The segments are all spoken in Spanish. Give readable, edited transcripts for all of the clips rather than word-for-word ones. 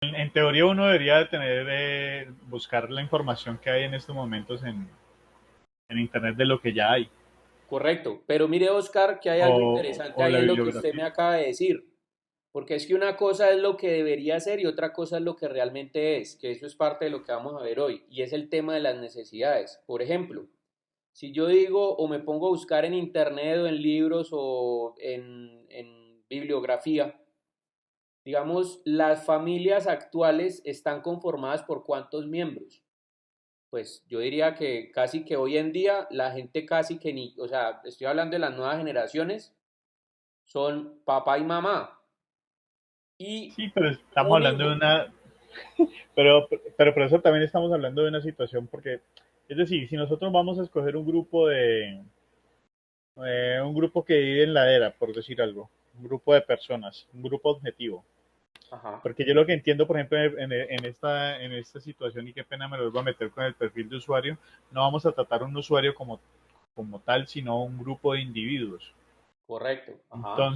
En teoría uno debería de tener, buscar la información que hay en estos momentos en Internet de lo que ya hay, Correcto, pero mire Oscar que hay algo interesante o ahí la en lo que usted me bibliografía. acaba de decir, porque es que una cosa es lo que debería ser y otra cosa es lo que realmente es, que eso es parte de lo que vamos a ver hoy, y es el tema de las necesidades. Por ejemplo, si yo digo o me pongo a buscar en internet o en libros o en bibliografía, digamos, las familias actuales están conformadas por cuántos miembros. Pues yo diría que casi que hoy en día la gente casi que ni, o sea, estoy hablando de las nuevas generaciones, son papá y mamá y Sí, pero estamos un hablando de hijo. una, pero por eso también estamos hablando de una situación, porque, es decir, si nosotros vamos a escoger un grupo que vive en la era, por decir algo, un grupo de personas, un grupo objetivo, Ajá. porque yo lo que entiendo, por ejemplo, en esta situación, y qué pena me lo vuelvo a meter con el perfil de usuario, no vamos a tratar un usuario como tal, sino un grupo de individuos. Correcto. Ajá.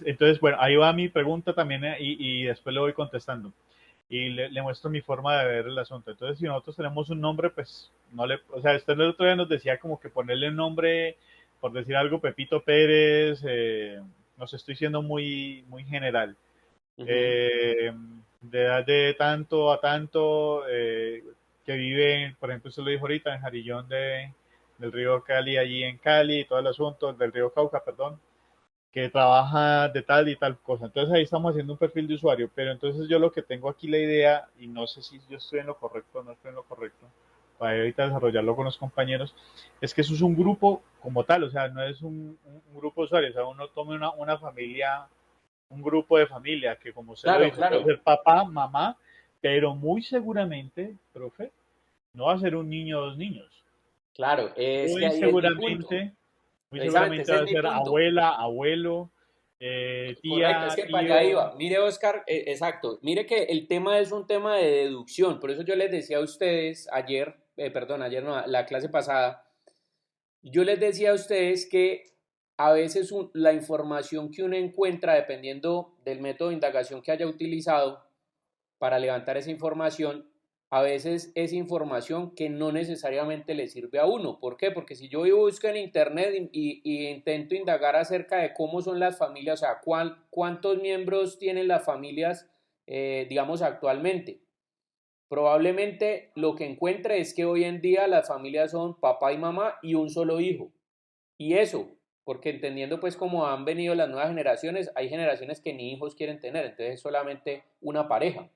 Entonces, bueno, ahí va mi pregunta también, y después le voy contestando. Y le muestro mi forma de ver el asunto. Entonces, si nosotros tenemos un nombre, pues no le, o sea, usted el otro día nos decía como que ponerle un nombre, por decir algo, Pepito Pérez, nos estoy siendo muy general. Ujú. Eh, de edad de tanto a tanto, que vive, por ejemplo, usted lo dijo ahorita, en Jarillón del río Cali, allí en Cali, y todo el asunto, del río Cauca, perdón, que trabaja de tal y tal cosa. Entonces ahí estamos haciendo un perfil de usuario, pero entonces yo lo que tengo aquí la idea, y no sé si yo estoy en lo correcto o no estoy en lo correcto, para ahorita desarrollarlo con los compañeros, es que eso es un grupo como tal, o sea, no es un grupo de usuarios, o sea, uno tome una familia, un grupo de familia, que como usted lo Claro, dice, puede claro, ser papá, mamá, pero muy seguramente, profe, no va a ser un niño o dos niños. claro. Es que Muy ahí es mi punto. seguramente, muy Precisamente, seguramente ese va es a mi ser punto. abuela, abuelo, Correcto, es tía, que para allá tío. iba. Mire, Oscar, exacto. Mire que el tema es un tema de deducción. Por eso yo les decía a ustedes ayer, perdón, ayer no, la clase pasada, yo les decía a ustedes que a veces la información que uno encuentra, dependiendo del método de indagación que haya utilizado para levantar esa información, a veces es información que no necesariamente le sirve a uno. ¿Por qué? Porque si yo busco en internet y intento indagar acerca de cómo son las familias, o sea, cuántos miembros tienen las familias, digamos, actualmente, probablemente lo que encuentre es que hoy en día las familias son papá y mamá y un solo hijo. Y eso, porque entendiendo pues cómo han venido las nuevas generaciones, hay generaciones que ni hijos quieren tener, entonces es solamente una pareja.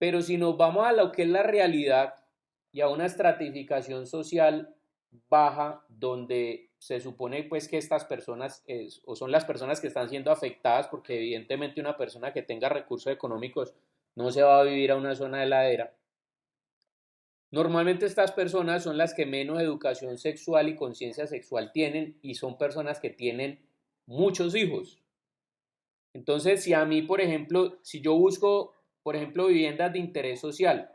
Pero si nos vamos a lo que es la realidad y a una estratificación social baja, donde se supone pues que estas personas o son las personas que están siendo afectadas, porque evidentemente una persona que tenga recursos económicos no se va a vivir a una zona de ladera. Normalmente estas personas son las que menos educación sexual y conciencia sexual tienen y son personas que tienen muchos hijos. Entonces, si a mí, por ejemplo, si yo busco, por ejemplo, viviendas de interés social,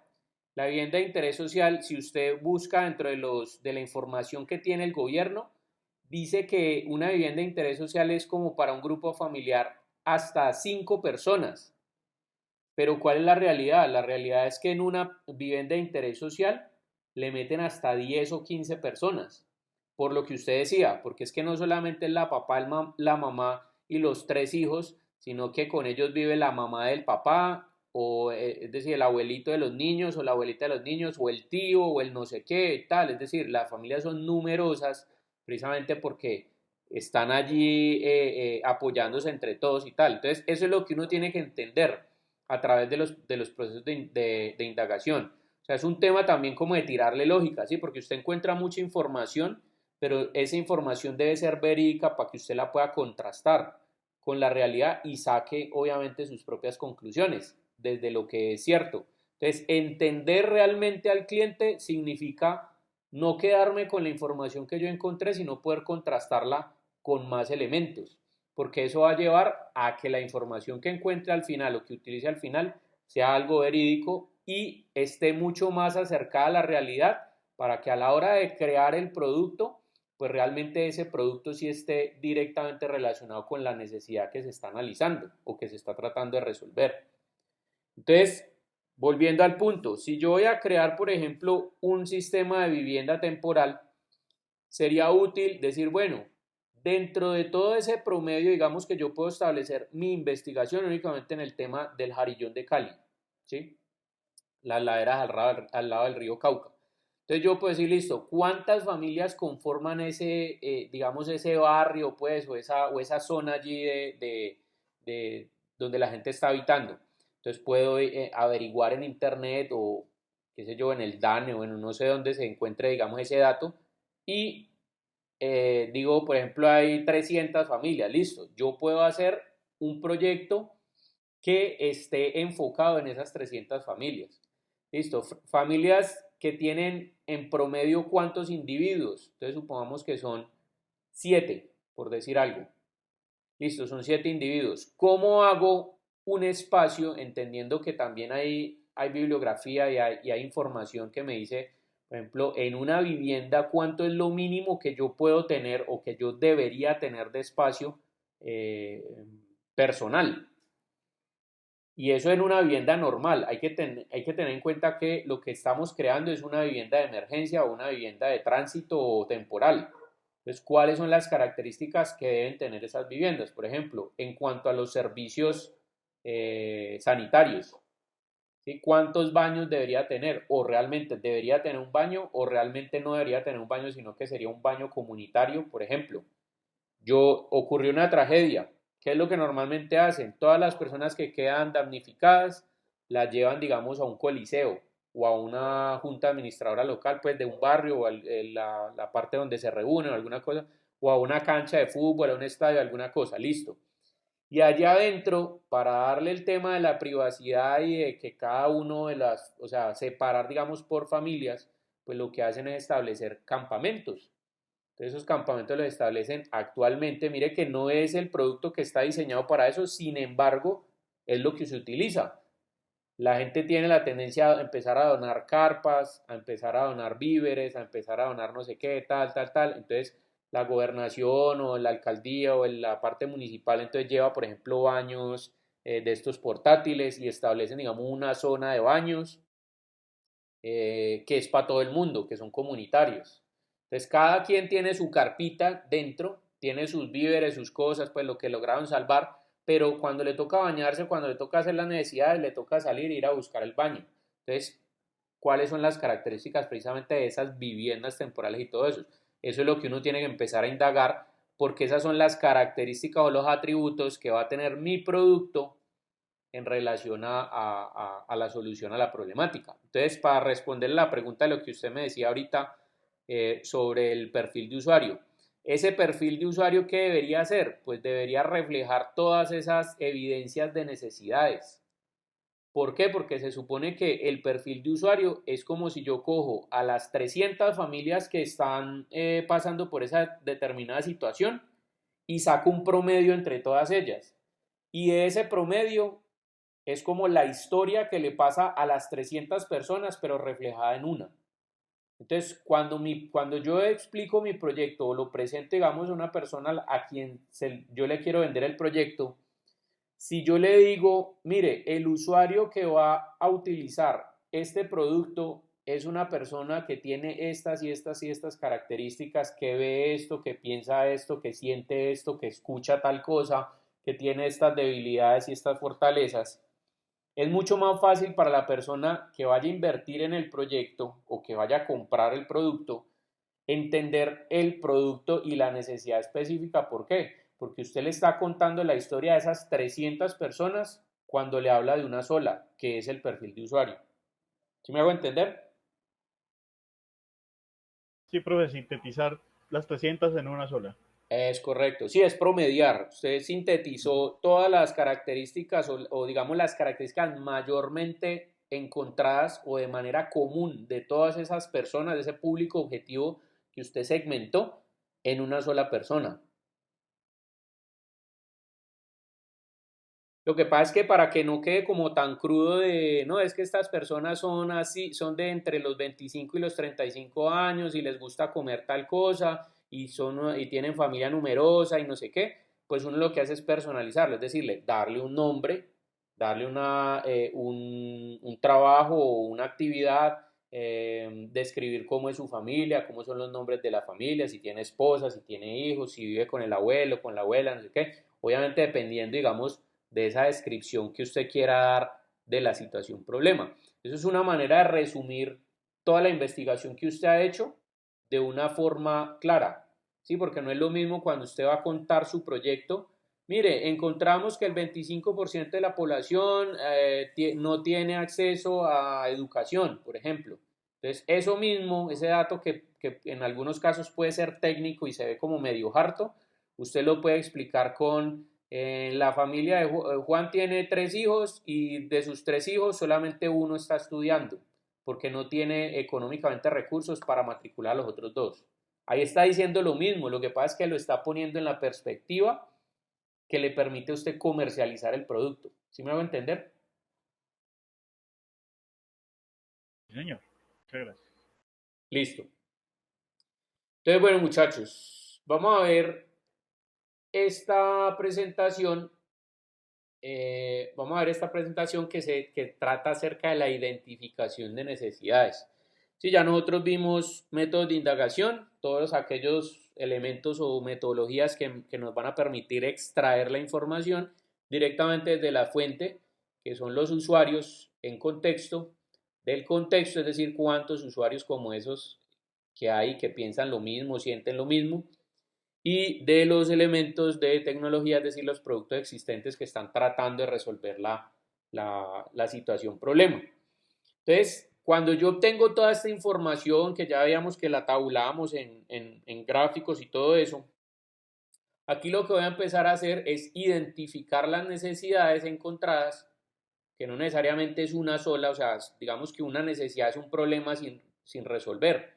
la vivienda de interés social, si usted busca dentro de la información que tiene el gobierno, dice que una vivienda de interés social es como para un grupo familiar hasta 5 personas. Pero ¿cuál es la realidad? La realidad es que en una vivienda de interés social le meten hasta 10 o 15 personas. Por lo que usted decía, porque es que no solamente es la papá, la mamá y los tres hijos, sino que con ellos vive la mamá del papá, o es decir, el abuelito de los niños, o la abuelita de los niños, o el tío, o el no sé qué, tal. Es decir, las familias son numerosas precisamente porque están allí apoyándose entre todos y tal. Entonces, eso es lo que uno tiene que entender a través de los procesos de indagación. O sea, es un tema también como de tirarle lógica, ¿sí? Porque usted encuentra mucha información, pero esa información debe ser verídica para que usted la pueda contrastar con la realidad y saque, obviamente, sus propias conclusiones desde lo que es cierto. Entonces, entender realmente al cliente significa no quedarme con la información que yo encontré, sino poder contrastarla con más elementos, porque eso va a llevar a que la información que encuentre al final o que utilice al final sea algo verídico y esté mucho más acercada a la realidad para que a la hora de crear el producto, pues realmente ese producto sí esté directamente relacionado con la necesidad que se está analizando o que se está tratando de resolver. Entonces, volviendo al punto, si yo voy a crear, por ejemplo, un sistema de vivienda temporal, sería útil decir, bueno, dentro de todo ese promedio, digamos que yo puedo establecer mi investigación únicamente en el tema del Jarillón de Cali, ¿sí? Las laderas al lado del río Cauca. Entonces yo puedo decir, listo, ¿cuántas familias conforman ese, digamos, ese barrio, pues, o esa zona allí de donde la gente está habitando? Entonces puedo averiguar en internet o, qué sé yo, en el DANE o en no sé dónde se encuentre, digamos, ese dato y digo, por ejemplo, hay 300 familias, listo, yo puedo hacer un proyecto que esté enfocado en esas 300 familias. Listo, familias que tienen en promedio cuántos individuos. Entonces supongamos que son 7, por decir algo. Listo, son 7 individuos. ¿Cómo hago un espacio, entendiendo que también hay bibliografía y hay información que me dice, por ejemplo, en una vivienda, cuánto es lo mínimo que yo puedo tener o que yo debería tener de espacio eh, personal? Y eso en una vivienda normal. Hay que tener en cuenta que lo que estamos creando es una vivienda de emergencia o una vivienda de tránsito o temporal. Entonces, ¿cuáles son las características que deben tener esas viviendas? Por ejemplo, en cuanto a los servicios sanitarios, ¿sí? ¿Cuántos baños debería tener? O realmente debería tener un baño o realmente no debería tener un baño, sino que sería un baño comunitario, por ejemplo. Ocurrió una tragedia. ¿Qué es lo que normalmente hacen? Todas las personas que quedan damnificadas las llevan, digamos, a un coliseo o a una junta administradora local, pues de un barrio o la parte donde se reúnen o alguna cosa, o a una cancha de fútbol, a un estadio, alguna cosa, listo. Y allá adentro, para darle el tema de la privacidad y de que cada uno de las, o sea, separar, digamos, por familias, pues lo que hacen es establecer campamentos. Entonces esos campamentos los establecen actualmente. Mire que no es el producto que está diseñado para eso, sin embargo, es lo que se utiliza. La gente tiene la tendencia a empezar a donar carpas, a empezar a donar víveres, a empezar a donar no sé qué, tal, tal, tal. Entonces la gobernación o la alcaldía o la parte municipal entonces lleva, por ejemplo, baños de estos portátiles y establecen, digamos, una zona de baños que es para todo el mundo, que son comunitarios. Entonces, cada quien tiene su carpita dentro, tiene sus víveres, sus cosas, pues lo que lograron salvar, pero cuando le toca bañarse, cuando le toca hacer las necesidades, le toca salir e ir a buscar el baño. Entonces, ¿cuáles son las características precisamente de esas viviendas temporales y todo eso? Eso es lo que uno tiene que empezar a indagar, porque esas son las características o los atributos que va a tener mi producto en relación a la solución a la problemática. Entonces, para responder la pregunta de lo que usted me decía ahorita sobre el perfil de usuario, ese perfil de usuario, ¿qué debería hacer? Pues debería reflejar todas esas evidencias de necesidades. ¿Por qué? Porque se supone que el perfil de usuario es como si yo cojo a las 300 familias que están pasando por esa determinada situación y saco un promedio entre todas ellas. Y de ese promedio es como la historia que le pasa a las 300 personas, pero reflejada en una. Entonces, cuando yo explico mi proyecto o lo presento, digamos, a una persona a quien yo le quiero vender el proyecto, si yo le digo, mire, el usuario que va a utilizar este producto es una persona que tiene estas y estas y estas características, que ve esto, que piensa esto, que siente esto, que escucha tal cosa, que tiene estas debilidades y estas fortalezas, es mucho más fácil para la persona que vaya a invertir en el proyecto o que vaya a comprar el producto entender el producto y la necesidad específica. ¿Por qué? Porque usted le está contando la historia de esas 300 personas cuando le habla de una sola, que es el perfil de usuario. ¿Sí me hago entender? Sí, profe, sintetizar las 300 en una sola. Es correcto, sí, es promediar. Usted sintetizó todas las características o digamos las características mayormente encontradas o de manera común de todas esas personas, de ese público objetivo que usted segmentó en una sola persona. Lo que pasa es que para que no quede como tan crudo de, no, es que estas personas son así, son de entre los 25 y los 35 años y les gusta comer tal cosa y tienen familia numerosa y no sé qué, pues uno lo que hace es personalizarlo, es decirle, darle un nombre darle un trabajo o una actividad, describir cómo es su familia, cómo son los nombres de la familia, si tiene esposa, si tiene hijos, si vive con el abuelo, con la abuela, no sé qué. Obviamente dependiendo, digamos, de esa descripción que usted quiera dar de la situación problema. Eso es una manera de resumir toda la investigación que usted ha hecho de una forma clara, ¿sí? Porque no es lo mismo cuando usted va a contar su proyecto. Mire, encontramos que el 25% de la población no tiene acceso a educación, por ejemplo. Entonces, eso mismo, ese dato que en algunos casos puede ser técnico y se ve como medio harto, usted lo puede explicar con la familia de Juan tiene 3 hijos y de sus 3 hijos solamente uno está estudiando porque no tiene económicamente recursos para matricular a los otros dos. Ahí está diciendo lo mismo, lo que pasa es que lo está poniendo en la perspectiva que le permite a usted comercializar el producto. ¿Sí me hago entender? Sí, señor. Muchas gracias. Listo. Entonces, bueno, muchachos, vamos a ver esta presentación. Vamos a ver esta presentación que trata acerca de la identificación de necesidades. Sí, ya nosotros vimos métodos de indagación, todos aquellos elementos o metodologías que nos van a permitir extraer la información directamente desde la fuente, que son los usuarios en contexto, del contexto, es decir, cuántos usuarios como esos que hay que piensan lo mismo, sienten lo mismo, y de los elementos de tecnología, es decir, los productos existentes que están tratando de resolver la situación problema. Entonces, cuando yo obtengo toda esta información, que ya veíamos que la tabulamos en gráficos y todo eso, aquí lo que voy a empezar a hacer es identificar las necesidades encontradas, que no necesariamente es una sola, o sea, digamos que una necesidad es un problema sin resolver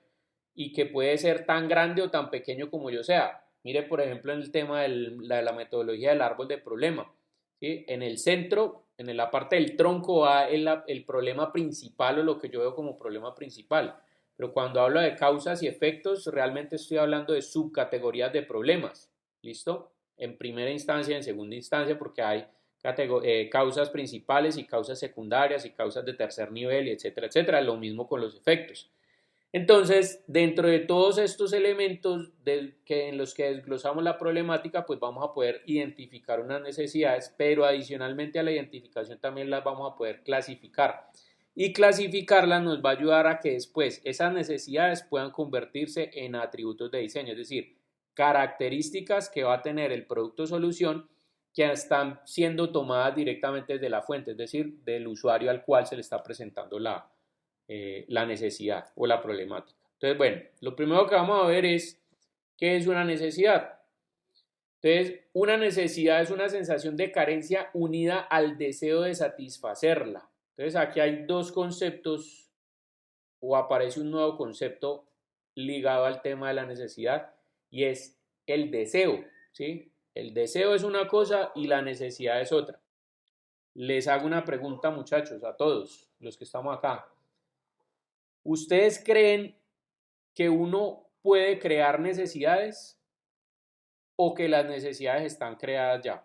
y que puede ser tan grande o tan pequeño como yo sea. Mire, por ejemplo, en el tema de la metodología del árbol de problema. ¿Sí? En el centro, en la parte del tronco, va el problema principal o lo que yo veo como problema principal. Pero cuando hablo de causas y efectos, realmente estoy hablando de subcategorías de problemas. ¿Listo? En primera instancia y en segunda instancia, porque hay causas principales y causas secundarias y causas de tercer nivel, y etcétera, etcétera. Lo mismo con los efectos. Entonces, dentro de todos estos elementos en los que desglosamos la problemática, pues vamos a poder identificar unas necesidades, pero adicionalmente a la identificación también las vamos a poder clasificar. Y clasificarlas nos va a ayudar a que después esas necesidades puedan convertirse en atributos de diseño, es decir, características que va a tener el producto solución que están siendo tomadas directamente desde la fuente, es decir, del usuario al cual se le está presentando la necesidad o la problemática. Entonces, bueno, lo primero que vamos a ver es qué es una necesidad. Entonces, una necesidad es una sensación de carencia unida al deseo de satisfacerla. Entonces, aquí hay dos conceptos o aparece un nuevo concepto ligado al tema de la necesidad y es el deseo, ¿sí? El deseo es una cosa y la necesidad es otra. Les hago una pregunta, muchachos, a todos los que estamos acá. ¿Ustedes creen que uno puede crear necesidades o que las necesidades están creadas ya?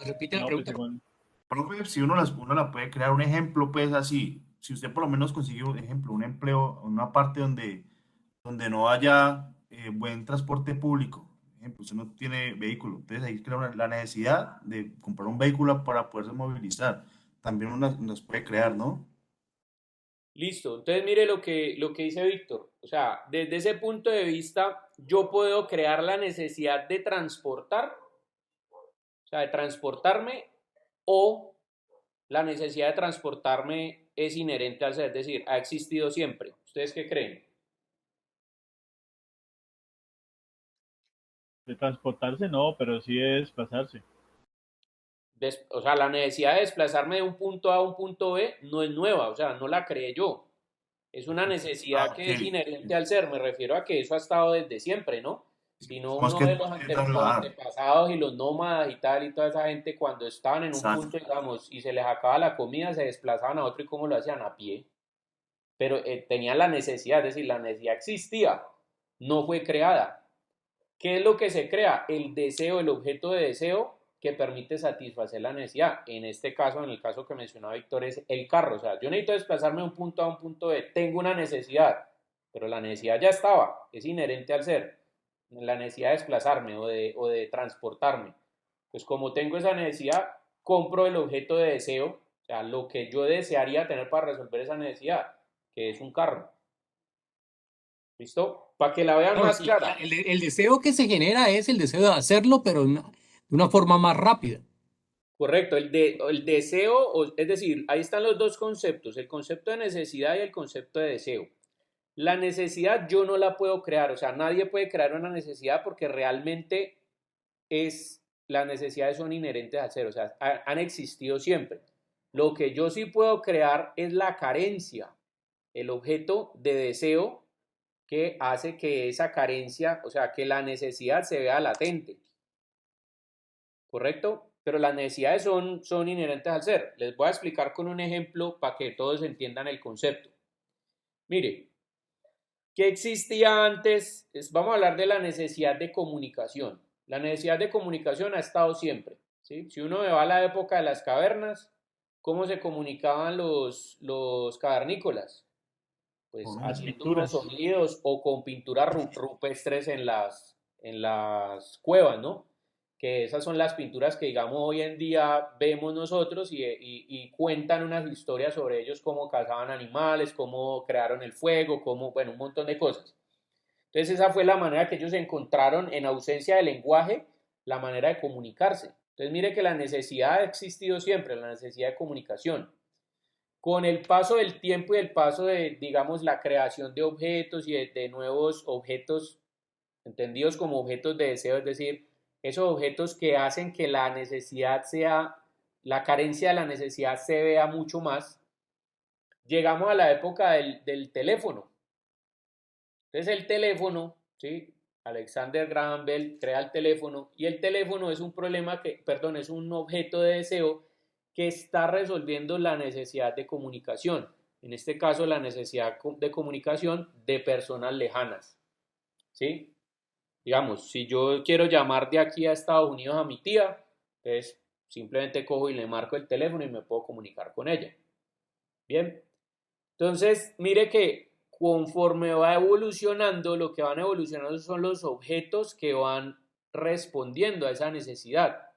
Repite la No, pues pregunta. según, Profe, si uno la puede crear un ejemplo, pues así, si usted por lo menos consigue un ejemplo, un empleo, una parte donde no haya buen transporte público, por ejemplo, usted no tiene vehículo, entonces ahí crea la necesidad de comprar un vehículo para poderse movilizar. También uno las puede crear, ¿no? Listo. Entonces mire lo que dice Víctor. O sea, desde ese punto de vista, yo puedo crear la necesidad de transportar, o sea, de transportarme, o la necesidad de transportarme es inherente al ser, es decir, ha existido siempre. ¿Ustedes qué creen? de transportarse no, pero sí de desplazarse. O sea, la necesidad de desplazarme de un punto A a un punto B no es nueva, o sea, no la creé yo. Es una necesidad Ah, ok. que es inherente al ser, me refiero a que eso ha estado desde siempre, ¿no? Si no, Más uno que de todo los es trasladar. antepasados y los nómadas y tal, y toda esa gente cuando estaban en un Exacto. punto, digamos, y se les acaba la comida, se desplazaban a otro y cómo lo hacían a pie. pero tenían la necesidad, es decir, la necesidad existía, no fue creada. ¿Qué es lo que se crea? El deseo, el objeto de deseo que permite satisfacer la necesidad. En este caso, en el caso que mencionaba Víctor, es el carro. O sea, yo necesito desplazarme de un punto A a un punto B. Tengo una necesidad, pero la necesidad ya estaba, es inherente al ser. La necesidad de desplazarme o de transportarme. Pues como tengo esa necesidad, compro el objeto de deseo, o sea, lo que yo desearía tener para resolver esa necesidad, que es un carro. ¿Listo? Para que la vean Claro, más sí, clara. el deseo que se genera es el deseo de hacerlo, pero de una forma más rápida. Correcto, el deseo, es decir, ahí están los dos conceptos, el concepto de necesidad y el concepto de deseo. La necesidad yo no la puedo crear, o sea, nadie puede crear una necesidad porque realmente las necesidades son inherentes al ser, o sea, han existido siempre. Lo que yo sí puedo crear es la carencia, el objeto de deseo que hace que esa carencia, o sea, que la necesidad se vea latente. ¿Correcto? Pero las necesidades son inherentes al ser. Les voy a explicar con un ejemplo para que todos entiendan el concepto. Mire, ¿qué existía antes? Vamos a hablar de la necesidad de comunicación. La necesidad de comunicación ha estado siempre, ¿sí? Si uno va a la época de las cavernas, ¿cómo se comunicaban los cavernícolas? Pues Con las haciendo unos pinturas. sonidos o con pinturas rupestres en las cuevas, ¿no? Que esas son las pinturas que, digamos, hoy en día vemos nosotros y cuentan unas historias sobre ellos, cómo cazaban animales, cómo crearon el fuego, cómo, bueno, un montón de cosas. Entonces esa fue la manera que ellos encontraron, en ausencia de lenguaje, la manera de comunicarse. Entonces mire que la necesidad ha existido siempre, la necesidad de comunicación. Con el paso del tiempo y el paso de, digamos, la creación de objetos y de nuevos objetos, entendidos como objetos de deseo, es decir, esos objetos que hacen que la necesidad sea, la carencia de la necesidad se vea mucho más, llegamos a la época del teléfono. Entonces el teléfono, ¿sí? Alexander Graham Bell crea el teléfono y el teléfono es un problema que, perdón, es un objeto de deseo que está resolviendo la necesidad de comunicación. En este caso, la necesidad de comunicación de personas lejanas, ¿sí? Digamos, si yo quiero llamar de aquí a Estados Unidos a mi tía, entonces simplemente cojo y le marco el teléfono y me puedo comunicar con ella. Bien, entonces mire que conforme va evolucionando, lo que van evolucionando son los objetos que van respondiendo a esa necesidad,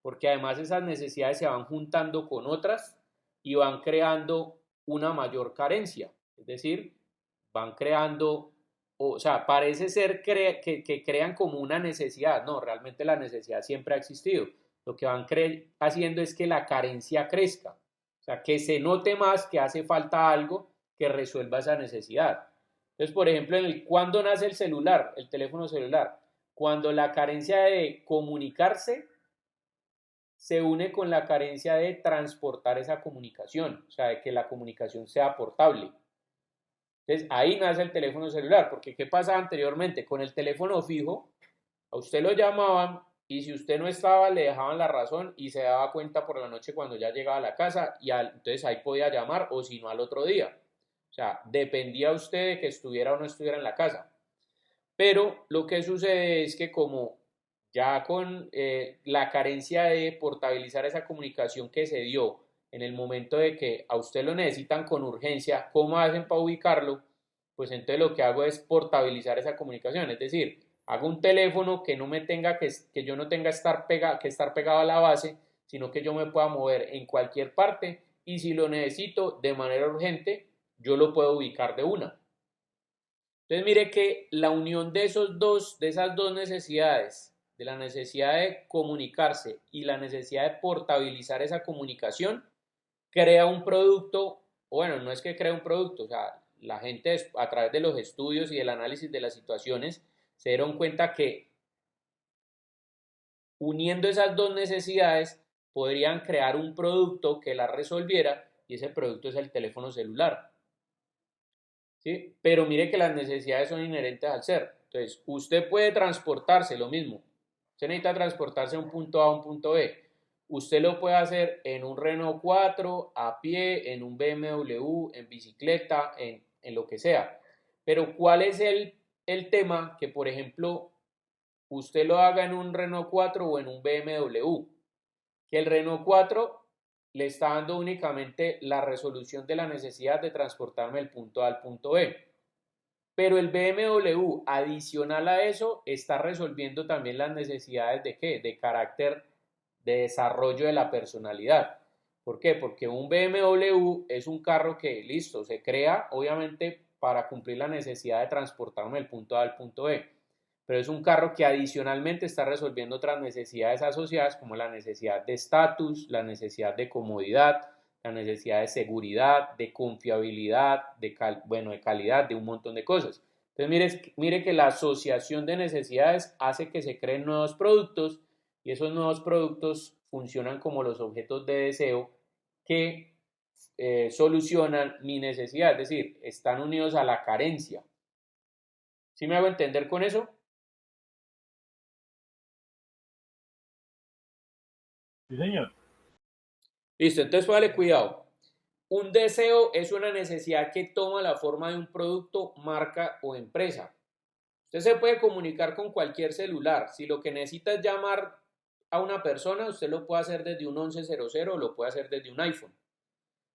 porque además esas necesidades se van juntando con otras y van creando una mayor carencia, es decir, van creando, o sea, parece ser que crean como una necesidad, no, realmente la necesidad siempre ha existido, lo que van haciendo es que la carencia crezca, o sea, que se note más que hace falta algo que resuelva esa necesidad. Entonces, por ejemplo, ¿cuándo nace el celular, el teléfono celular? Cuando la carencia de comunicarse se une con la carencia de transportar esa comunicación, o sea, de que la comunicación sea portable. Entonces, ahí nace el teléfono celular, porque ¿qué pasaba anteriormente? Con el teléfono fijo, a usted lo llamaban y si usted no estaba, le dejaban la razón y se daba cuenta por la noche cuando ya llegaba a la casa y entonces ahí podía llamar o si no al otro día. O sea, dependía usted de que estuviera o no estuviera en la casa. Pero lo que sucede es que como ya con la carencia de portabilizar esa comunicación que se dio en el momento de que a usted lo necesitan con urgencia, ¿cómo hacen para ubicarlo? Pues entonces lo que hago es portabilizar esa comunicación, es decir, hago un teléfono que no me tenga que yo no tenga que estar pegado a la base, sino que yo me pueda mover en cualquier parte y si lo necesito de manera urgente, yo lo puedo ubicar de una. Entonces mire que la unión de esas dos necesidades, de la necesidad de comunicarse y la necesidad de portabilizar esa comunicación, crea un producto, o bueno, no es que crea un producto, o sea, la gente a través de los estudios y del análisis de las situaciones se dieron cuenta que uniendo esas dos necesidades podrían crear un producto que las resolviera y ese producto es el teléfono celular. ¿Sí? Pero mire que las necesidades son inherentes al ser. Entonces, usted puede transportarse, lo mismo. Usted necesita transportarse de un punto A a un punto B. Usted lo puede hacer en un Renault 4, a pie, en un BMW, en bicicleta, en lo que sea. Pero ¿cuál es el tema? Que, por ejemplo, usted lo haga en un Renault 4 o en un BMW, que el Renault 4 le está dando únicamente la resolución de la necesidad de transportarme del punto A al punto B. Pero el BMW, adicional a eso, está resolviendo también las necesidades de ¿qué? De carácter de desarrollo de la personalidad. ¿Por qué? Porque un BMW es un carro que, listo, se crea obviamente para cumplir la necesidad de transportarme del punto A al punto B, pero es un carro que adicionalmente está resolviendo otras necesidades asociadas como la necesidad de estatus, la necesidad de comodidad, la necesidad de seguridad, de confiabilidad, de calidad, de un montón de cosas. Entonces mire que la asociación de necesidades hace que se creen nuevos productos y esos nuevos productos funcionan como los objetos de deseo que solucionan mi necesidad, es decir, están unidos a la carencia. ¿Sí me hago entender con eso? Sí, señor. Listo, entonces póngale cuidado. Un deseo es una necesidad que toma la forma de un producto, marca o empresa. Usted se puede comunicar con cualquier celular. Si lo que necesita es llamar a una persona, usted lo puede hacer desde un 1100 o lo puede hacer desde un iPhone.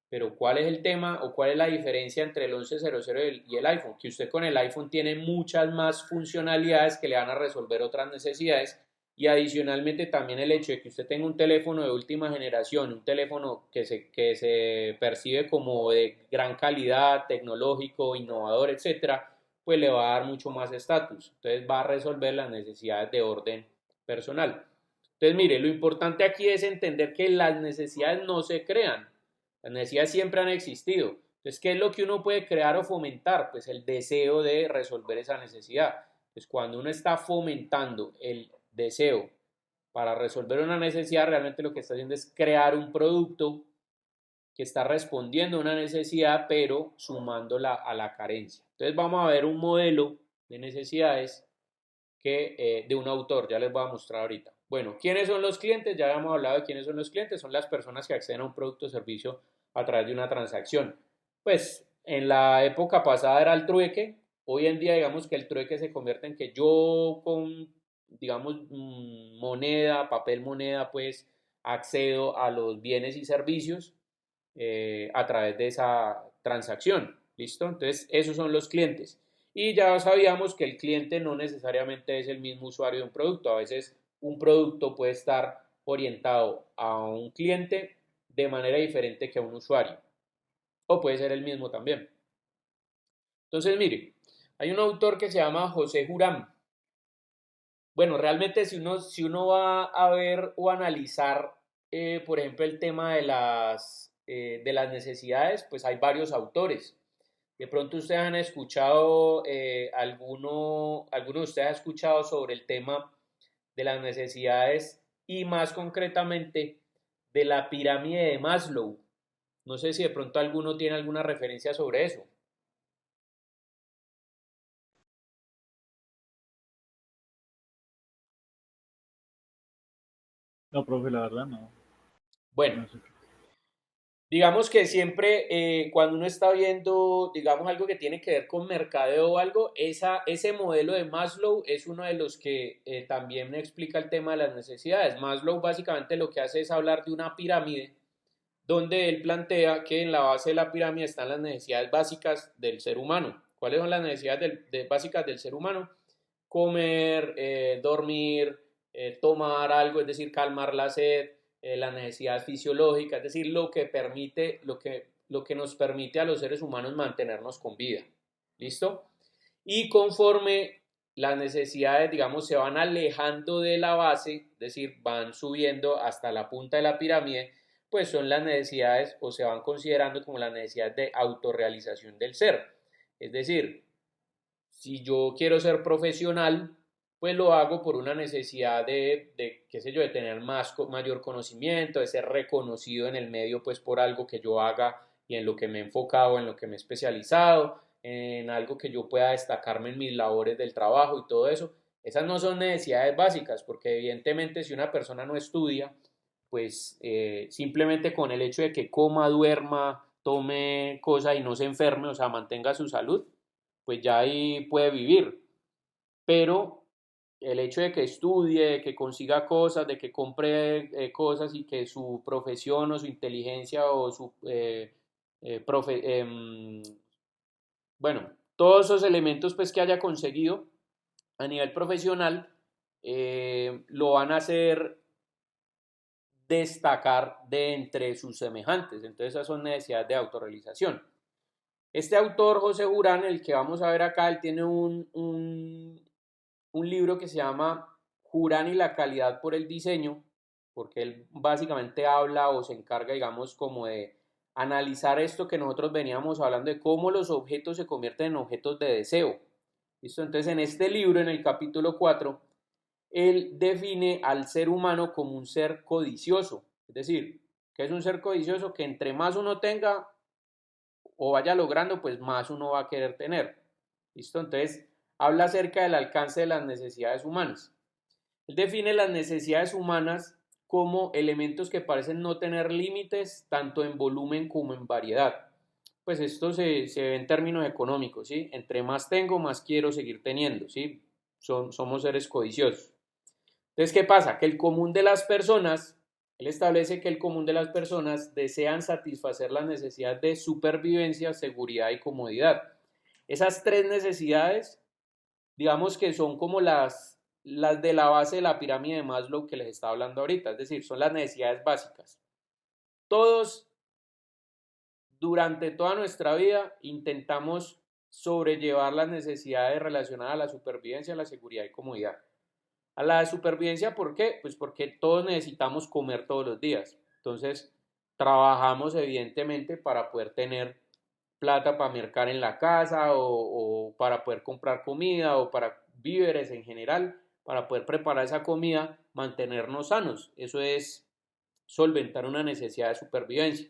Pero ¿cuál es el tema o cuál es la diferencia entre el 1100 y el iPhone? Que usted con el iPhone tiene muchas más funcionalidades que le van a resolver otras necesidades y adicionalmente también el hecho de que usted tenga un teléfono de última generación, un teléfono que se percibe como de gran calidad, tecnológico, innovador, etcétera, pues le va a dar mucho más estatus. Entonces va a resolver las necesidades de orden personal. Entonces, mire, lo importante aquí es entender que las necesidades no se crean, las necesidades siempre han existido. Entonces, ¿qué es lo que uno puede crear o fomentar? Pues el deseo de resolver esa necesidad. Pues cuando uno está fomentando el deseo para resolver una necesidad, realmente lo que está haciendo es crear un producto que está respondiendo a una necesidad, pero sumándola a la carencia. Entonces, vamos a ver un modelo de necesidades de un autor, ya les voy a mostrar ahorita. Bueno, ¿quiénes son los clientes? Ya habíamos hablado de quiénes son los clientes, son las personas que acceden a un producto o servicio a través de una transacción. Pues en la época pasada era el trueque, hoy en día digamos que el trueque se convierte en que yo con, digamos, moneda, papel moneda, pues accedo a los bienes y servicios a través de esa transacción, ¿listo? Entonces, esos son los clientes. Y ya sabíamos que el cliente no necesariamente es el mismo usuario de un producto. A veces un producto puede estar orientado a un cliente de manera diferente que a un usuario. O puede ser el mismo también. Entonces, mire, hay un autor que se llama José Jurán. Bueno, realmente si uno va a ver o analizar, por ejemplo, el tema de las necesidades, pues hay varios autores. De pronto ustedes han escuchado, alguno de ustedes ha escuchado sobre el tema de las necesidades y más concretamente de la pirámide de Maslow. No sé si de pronto alguno tiene alguna referencia sobre eso. No, profe, la verdad no. Bueno, No sé. digamos que siempre cuando uno está viendo, digamos, algo que tiene que ver con mercadeo o algo, ese modelo de Maslow es uno de los que también explica el tema de las necesidades. Maslow básicamente lo que hace es hablar de una pirámide donde él plantea que en la base de la pirámide están las necesidades básicas del ser humano. ¿Cuáles son las necesidades básicas del ser humano? Comer, dormir, tomar algo, es decir, calmar la sed, la necesidad fisiológica, es decir, lo que nos permite a los seres humanos mantenernos con vida. ¿Listo? Y conforme las necesidades, digamos, se van alejando de la base, es decir, van subiendo hasta la punta de la pirámide, pues son las necesidades o se van considerando como las necesidades de autorrealización del ser. Es decir, si yo quiero ser profesional, pues lo hago por una necesidad qué sé yo, de tener mayor conocimiento, de ser reconocido en el medio, pues por algo que yo haga y en lo que me he enfocado, en lo que me he especializado, en algo que yo pueda destacarme en mis labores del trabajo y todo eso. Esas no son necesidades básicas, porque evidentemente si una persona no estudia, pues simplemente con el hecho de que coma, duerma, tome cosas y no se enferme, o sea, mantenga su salud, pues ya ahí puede vivir. Pero el hecho de que estudie, de que consiga cosas, de que compre cosas y que su profesión o su inteligencia o su bueno, todos esos elementos pues que haya conseguido a nivel profesional lo van a hacer destacar de entre sus semejantes. Entonces esas son necesidades de autorrealización. Este autor, José Jurán, el que vamos a ver acá, él tiene un libro que se llama Jurán y la calidad por el diseño, porque él básicamente habla o se encarga, digamos, como de analizar esto que nosotros veníamos hablando de cómo los objetos se convierten en objetos de deseo. ¿Listo? Entonces, en este libro, en el capítulo 4, él define al ser humano como un ser codicioso. Es decir, que es un ser codicioso que entre más uno tenga o vaya logrando, pues más uno va a querer tener. ¿Listo? Entonces, habla acerca del alcance de las necesidades humanas. Él define las necesidades humanas como elementos que parecen no tener límites tanto en volumen como en variedad. Pues esto se ve en términos económicos, ¿sí? Entre más tengo, más quiero seguir teniendo, ¿sí? Somos seres codiciosos. Entonces, ¿qué pasa? Que el común de las personas, él establece que el común de las personas desean satisfacer las necesidades de supervivencia, seguridad y comodidad. Esas tres necesidades, digamos que son como las de la base de la pirámide de Maslow que les estaba hablando ahorita, es decir, son las necesidades básicas. Todos, durante toda nuestra vida, intentamos sobrellevar las necesidades relacionadas a la supervivencia, la seguridad y comodidad. A la supervivencia, ¿por qué? Pues porque todos necesitamos comer todos los días. Entonces, trabajamos evidentemente para poder tener plata para mercar en la casa o para poder comprar comida o para víveres en general, para poder preparar esa comida, mantenernos sanos. Eso es solventar una necesidad de supervivencia.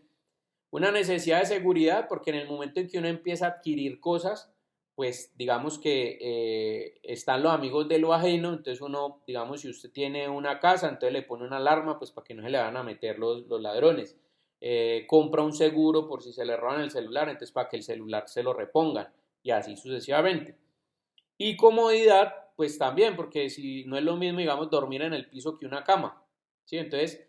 Una necesidad de seguridad, porque en el momento en que uno empieza a adquirir cosas, pues digamos que están los amigos de lo ajeno, entonces uno, digamos, si usted tiene una casa, entonces le pone una alarma, pues para que no se le van a meter los ladrones. Compra un seguro por si se le roban el celular, entonces para que el celular se lo repongan, y así sucesivamente. Y comodidad, pues también, porque si no es lo mismo, digamos, dormir en el piso que una cama, ¿sí? Entonces,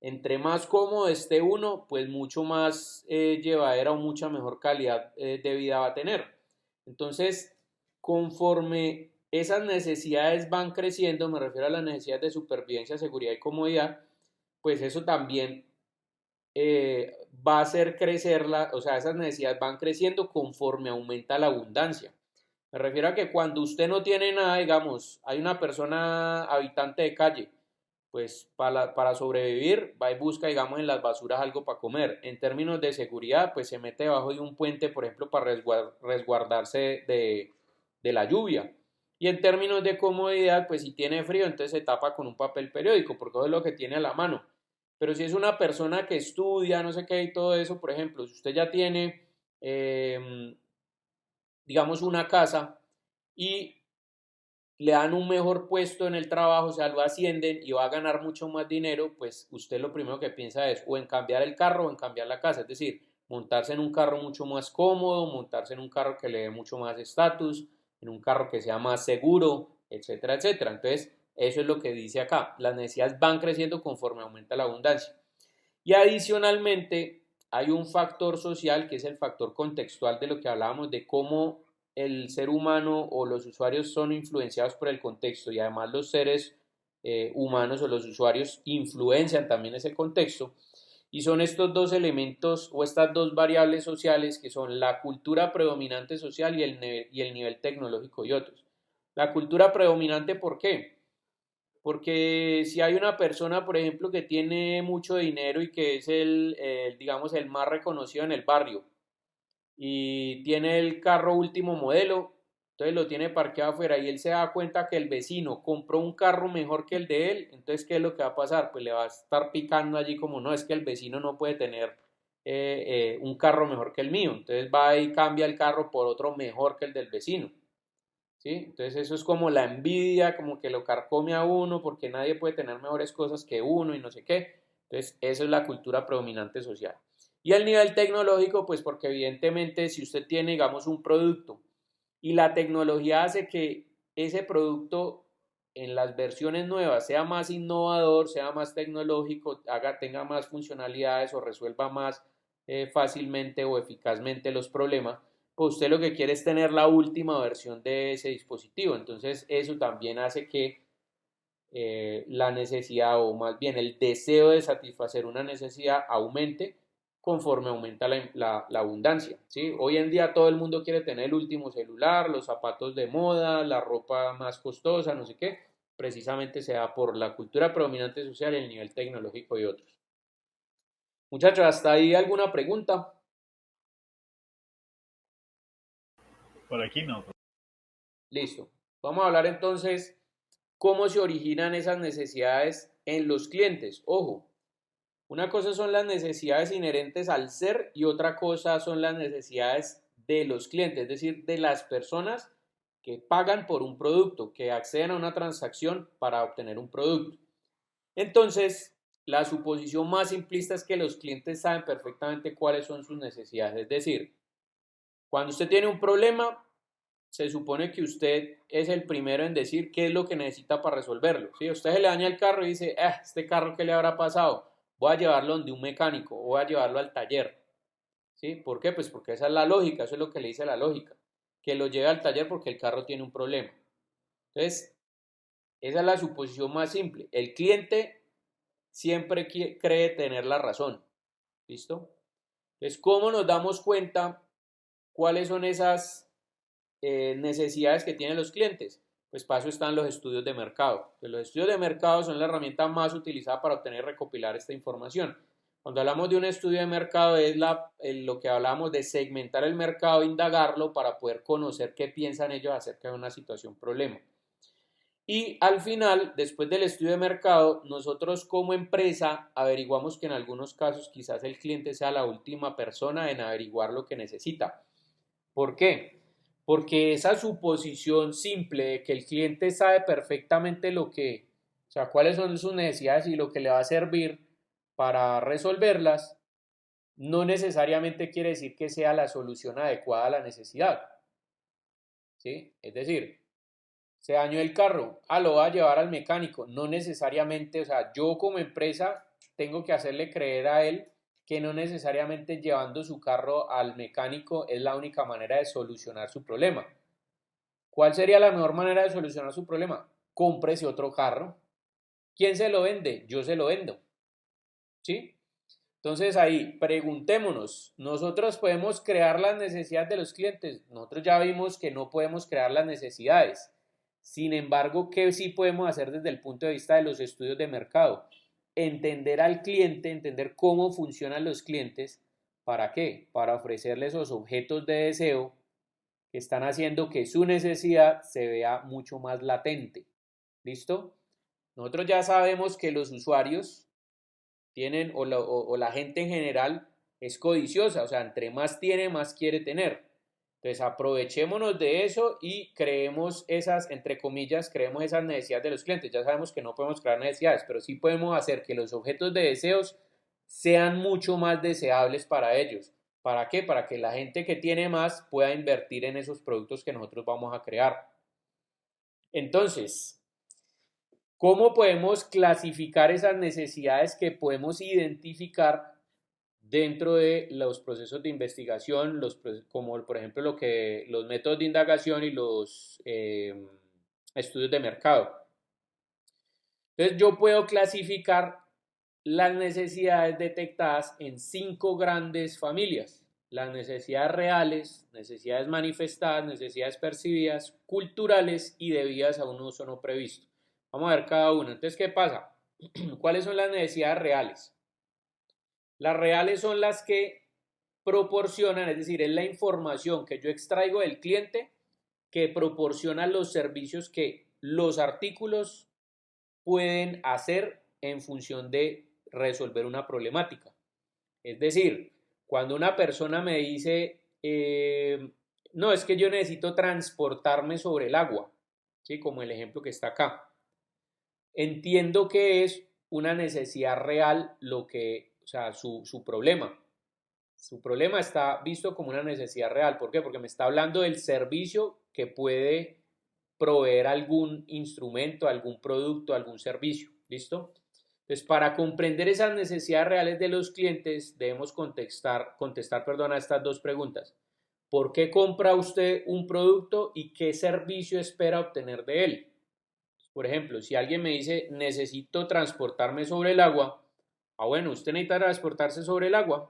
entre más cómodo esté uno, pues mucho más llevadera o mucha mejor calidad de vida va a tener. Entonces, conforme esas necesidades van creciendo, me refiero a las necesidades de supervivencia, seguridad y comodidad, pues eso también va a hacer crecer, o sea, esas necesidades van creciendo conforme aumenta la abundancia. Me refiero a que cuando usted no tiene nada, digamos, hay una persona habitante de calle, pues para sobrevivir va y busca, digamos, en las basuras algo para comer. En términos de seguridad, pues se mete debajo de un puente, por ejemplo, para resguardarse de la lluvia. Y en términos de comodidad, pues si tiene frío, entonces se tapa con un papel periódico, porque eso es lo que tiene a la mano. Pero si es una persona que estudia, no sé qué y todo eso, por ejemplo, si usted ya tiene, digamos, una casa y le dan un mejor puesto en el trabajo, o sea, lo ascienden y va a ganar mucho más dinero, pues usted lo primero que piensa es o en cambiar el carro o en cambiar la casa, es decir, montarse en un carro mucho más cómodo, montarse en un carro que le dé mucho más estatus, en un carro que sea más seguro, etcétera, etcétera. Entonces, eso es lo que dice acá, las necesidades van creciendo conforme aumenta la abundancia. Y adicionalmente, hay un factor social que es el factor contextual de lo que hablábamos de cómo el ser humano o los usuarios son influenciados por el contexto y además los seres humanos o los usuarios influencian también ese contexto y son estos dos elementos o estas dos variables sociales que son la cultura predominante social y el nivel tecnológico y otros. La cultura predominante, ¿por qué? Porque si hay una persona, por ejemplo, que tiene mucho dinero y que es digamos, el más reconocido en el barrio, y tiene el carro último modelo, entonces lo tiene parqueado afuera y él se da cuenta que el vecino compró un carro mejor que el de él, entonces ¿qué es lo que va a pasar? Pues le va a estar picando allí como no, es que el vecino no puede tener un carro mejor que el mío, entonces va y cambia el carro por otro mejor que el del vecino, ¿sí? Entonces eso es como la envidia, como que lo carcome a uno porque nadie puede tener mejores cosas que uno y no sé qué, entonces eso es la cultura predominante social. Y el nivel tecnológico, pues porque evidentemente si usted tiene, digamos, un producto y la tecnología hace que ese producto en las versiones nuevas sea más innovador, sea más tecnológico, tenga más funcionalidades o resuelva más fácilmente o eficazmente los problemas, pues usted lo que quiere es tener la última versión de ese dispositivo. Entonces eso también hace que la necesidad o más bien el deseo de satisfacer una necesidad aumente conforme aumenta la abundancia, ¿sí? Hoy en día todo el mundo quiere tener el último celular, los zapatos de moda, la ropa más costosa, no sé qué, precisamente se da por la cultura predominante social, el nivel tecnológico y otros. Muchachos, ¿hasta ahí alguna pregunta? Por aquí no. Listo. Vamos a hablar entonces cómo se originan esas necesidades en los clientes. Ojo, una cosa son las necesidades inherentes al ser y otra cosa son las necesidades de los clientes, es decir, de las personas que pagan por un producto, que acceden a una transacción para obtener un producto. Entonces, la suposición más simplista es que los clientes saben perfectamente cuáles son sus necesidades. Es decir, cuando usted tiene un problema, se supone que usted es el primero en decir qué es lo que necesita para resolverlo. ¿Sí? Usted se le daña el carro y dice, este carro, ¿qué le habrá pasado? Voy a llevarlo donde un mecánico o voy a llevarlo al taller. ¿Sí? ¿Por qué? Pues porque esa es la lógica, eso es lo que le dice la lógica, que lo lleve al taller porque el carro tiene un problema. Entonces, esa es la suposición más simple. El cliente siempre cree tener la razón. ¿Listo? Entonces, ¿cómo nos damos cuenta cuáles son esas necesidades que tienen los clientes? Pues para eso están los estudios de mercado. Pues los estudios de mercado son la herramienta más utilizada para obtener y recopilar esta información. Cuando hablamos de un estudio de mercado es lo que hablamos de segmentar el mercado, indagarlo para poder conocer qué piensan ellos acerca de una situación, problema. Y al final, después del estudio de mercado, nosotros como empresa averiguamos que en algunos casos quizás el cliente sea la última persona en averiguar lo que necesita. ¿Por qué? Porque esa suposición simple de que el cliente sabe perfectamente o sea, cuáles son sus necesidades y lo que le va a servir para resolverlas, no necesariamente quiere decir que sea la solución adecuada a la necesidad. ¿Sí? Es decir, se dañó el carro, lo voy a llevar al mecánico. No necesariamente, o sea, yo como empresa tengo que hacerle creer a él que no necesariamente llevando su carro al mecánico es la única manera de solucionar su problema. ¿Cuál sería la mejor manera de solucionar su problema? Cómprese otro carro. ¿Quién se lo vende? Yo se lo vendo. ¿Sí? Entonces ahí, preguntémonos, ¿nosotros podemos crear las necesidades de los clientes? Nosotros ya vimos que no podemos crear las necesidades. Sin embargo, ¿qué sí podemos hacer desde el punto de vista de los estudios de mercado? Entender al cliente, entender cómo funcionan los clientes. ¿Para qué? Para ofrecerles esos objetos de deseo que están haciendo que su necesidad se vea mucho más latente. ¿Listo? Nosotros ya sabemos que los usuarios tienen, o la gente en general es codiciosa, o sea, entre más tiene, más quiere tener. Entonces aprovechémonos de eso y creemos esas, entre comillas, creemos esas necesidades de los clientes. Ya sabemos que no podemos crear necesidades, pero sí podemos hacer que los objetos de deseos sean mucho más deseables para ellos. ¿Para qué? Para que la gente que tiene más pueda invertir en esos productos que nosotros vamos a crear. Entonces, ¿cómo podemos clasificar esas necesidades que podemos identificar dentro de los procesos de investigación, como por ejemplo los métodos de indagación y los estudios de mercado? Entonces yo puedo clasificar las necesidades detectadas en 5 grandes familias: las necesidades reales, necesidades manifestadas, necesidades percibidas, culturales y debidas a un uso no previsto. Vamos a ver cada una. Entonces, ¿qué pasa? ¿Cuáles son las necesidades reales? Las reales son las que proporcionan, es decir, es la información que yo extraigo del cliente que proporciona los servicios que los artículos pueden hacer en función de resolver una problemática. Es decir, cuando una persona me dice, no, es que yo necesito transportarme sobre el agua, ¿sí? Como el ejemplo que está acá. Entiendo que es una necesidad real o sea, su problema. Su problema está visto como una necesidad real. ¿Por qué? Porque me está hablando del servicio que puede proveer algún instrumento, algún producto, algún servicio. ¿Listo? Entonces, para comprender esas necesidades reales de los clientes, debemos contestar a estas dos preguntas. ¿Por qué compra usted un producto y qué servicio espera obtener de él? Por ejemplo, si alguien me dice, necesito transportarme sobre el agua, bueno, usted necesita transportarse sobre el agua,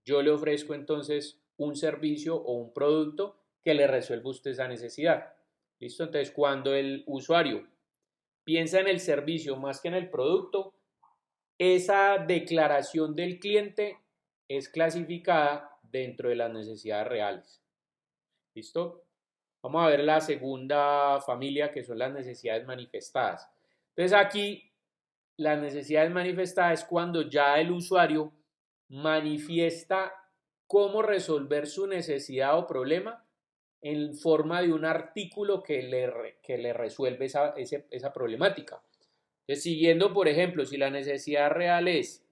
yo le ofrezco entonces un servicio o un producto que le resuelva usted esa necesidad. ¿Listo? Entonces, cuando el usuario piensa en el servicio más que en el producto, esa declaración del cliente es clasificada dentro de las necesidades reales. ¿Listo? Vamos a ver la segunda familia, que son las necesidades manifestadas. Entonces aquí, las necesidades manifestadas es cuando ya el usuario manifiesta cómo resolver su necesidad o problema en forma de un artículo que le resuelve esa problemática. Entonces, siguiendo, por ejemplo, si la necesidad real es,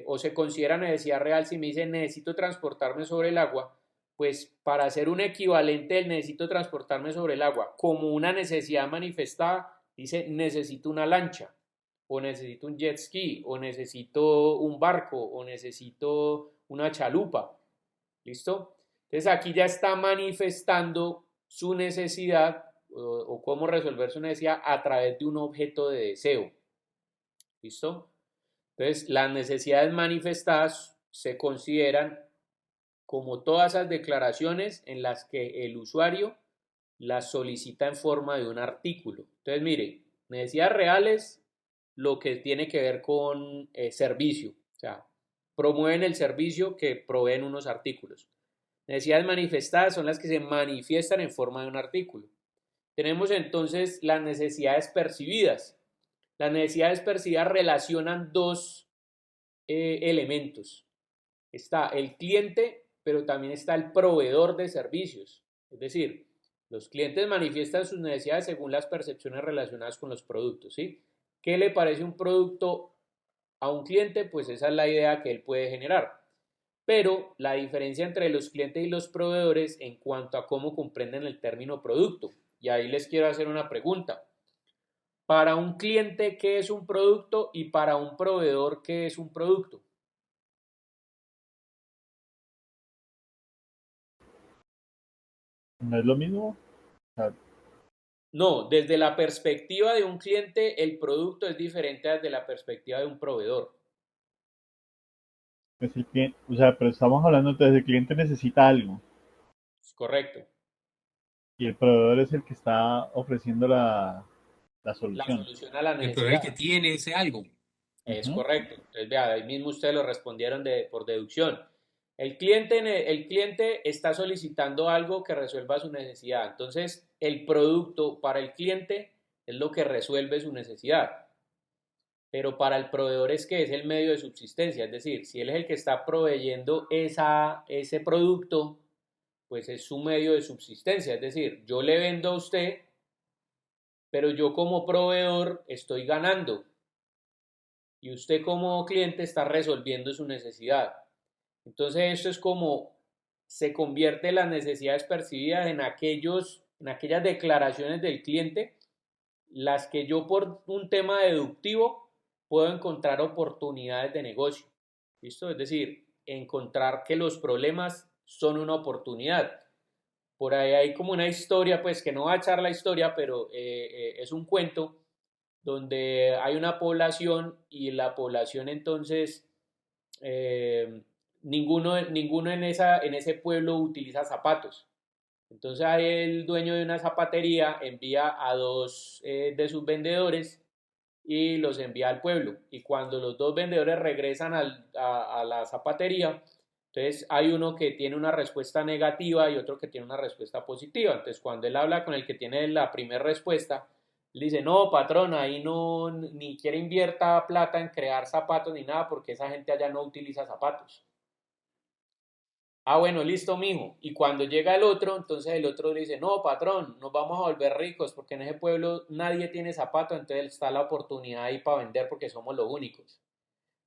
o se considera necesidad real, si me dicen necesito transportarme sobre el agua, pues para hacer un equivalente del necesito transportarme sobre el agua como una necesidad manifestada, dice necesito una lancha, o necesito un jet ski, o necesito un barco, o necesito una chalupa. ¿Listo? Entonces aquí ya está manifestando su necesidad o cómo resolver su necesidad a través de un objeto de deseo. ¿Listo? Entonces, las necesidades manifestadas se consideran como todas esas declaraciones en las que el usuario las solicita en forma de un artículo. Entonces, mire, necesidades reales, lo que tiene que ver con servicio, o sea, promueven el servicio que proveen unos artículos. Necesidades manifestadas son las que se manifiestan en forma de un artículo. Tenemos entonces las necesidades percibidas. Las necesidades percibidas relacionan dos elementos. Está el cliente, pero también está el proveedor de servicios. Es decir, los clientes manifiestan sus necesidades según las percepciones relacionadas con los productos, ¿sí? ¿Qué le parece un producto a un cliente? Pues esa es la idea que él puede generar. Pero la diferencia entre los clientes y los proveedores en cuanto a cómo comprenden el término producto. Y ahí les quiero hacer una pregunta. Para un cliente, ¿qué es un producto? Y para un proveedor, ¿qué es un producto? ¿No es lo mismo? O sea, No, desde la perspectiva de un cliente, el producto es diferente desde la perspectiva de un proveedor. pues el cliente, o sea, pero estamos hablando entonces, el cliente necesita algo Es correcto. y el proveedor es el que está ofreciendo la La solución. solución a la El problema es el necesidad. que tiene ese algo. Es Ujú. correcto. Entonces, vea, ahí mismo ustedes lo respondieron por deducción. El cliente está solicitando algo que resuelva su necesidad. Entonces, el producto para el cliente es lo que resuelve su necesidad. Pero para el proveedor es que es el medio de subsistencia. Es decir, si él es el que está proveyendo ese producto, pues es su medio de subsistencia. Es decir, yo le vendo a usted, pero yo como proveedor estoy ganando y usted como cliente está resolviendo su necesidad. Entonces esto es como se convierte las necesidades percibidas en aquellas declaraciones del cliente, las que yo por un tema deductivo puedo encontrar oportunidades de negocio. ¿Listo? Es decir, encontrar que los problemas son una oportunidad. Por ahí hay como una historia, pues que no va a echar la historia, pero es un cuento donde hay una población y la población entonces eh, ninguno en ese pueblo utiliza zapatos. Entonces ahí el dueño de una zapatería envía a dos de sus vendedores y los envía al pueblo. Y cuando los dos vendedores regresan a la zapatería, entonces hay uno que tiene una respuesta negativa y otro que tiene una respuesta positiva. Entonces cuando él habla con el que tiene la primera respuesta, él dice, no, patrón, ahí no, ni quiere invierta plata en crear zapatos ni nada porque esa gente allá no utiliza zapatos. Bueno, listo, mijo. Y cuando llega el otro, entonces el otro le dice, no, patrón, nos vamos a volver ricos porque en ese pueblo nadie tiene zapatos, entonces está la oportunidad ahí para vender porque somos los únicos.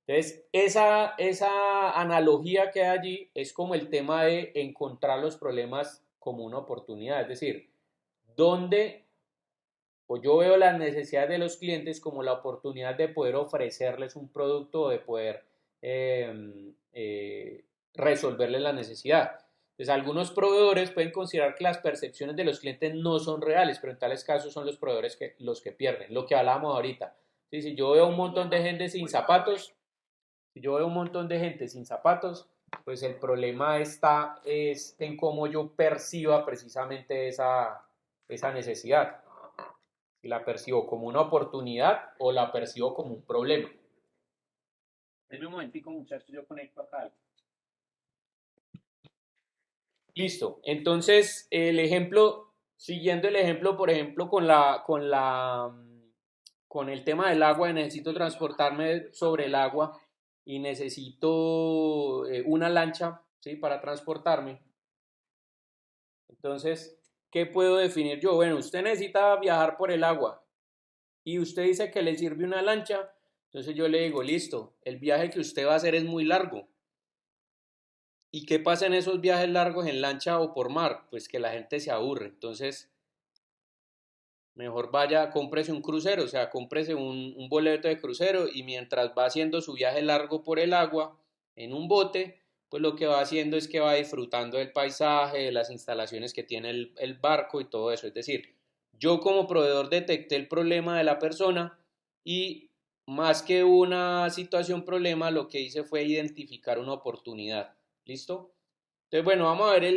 Entonces, esa analogía que hay allí es como el tema de encontrar los problemas como una oportunidad. Es decir, ¿dónde o yo veo las necesidades de los clientes como la oportunidad de poder ofrecerles un producto o de poder resolverles la necesidad? Entonces, algunos proveedores pueden considerar que las percepciones de los clientes no son reales, pero en tales casos son los proveedores los que pierden, lo que hablábamos ahorita. ¿Sí? Si yo veo un montón de gente sin zapatos, pues el problema está es en cómo yo perciba precisamente esa necesidad. Si la percibo como una oportunidad o la percibo como un problema. Denme un momentico, muchachos, yo conecto acá. Listo. Entonces, siguiendo el ejemplo, por ejemplo, con el tema del agua, necesito transportarme sobre el agua y necesito una lancha, ¿sí? Para transportarme. Entonces, ¿qué puedo definir yo? Bueno, usted necesita viajar por el agua y usted dice que le sirve una lancha, entonces yo le digo, listo, el viaje que usted va a hacer es muy largo. ¿Y qué pasa en esos viajes largos en lancha o por mar? Pues que la gente se aburre. Entonces, mejor vaya, cómprese un crucero, o sea, cómprese un boleto de crucero y mientras va haciendo su viaje largo por el agua en un bote, pues lo que va haciendo es que va disfrutando del paisaje, de las instalaciones que tiene el barco y todo eso. Es decir, yo como proveedor detecté el problema de la persona y más que una situación problema, lo que hice fue identificar una oportunidad. ¿Listo? Entonces, bueno, vamos a ver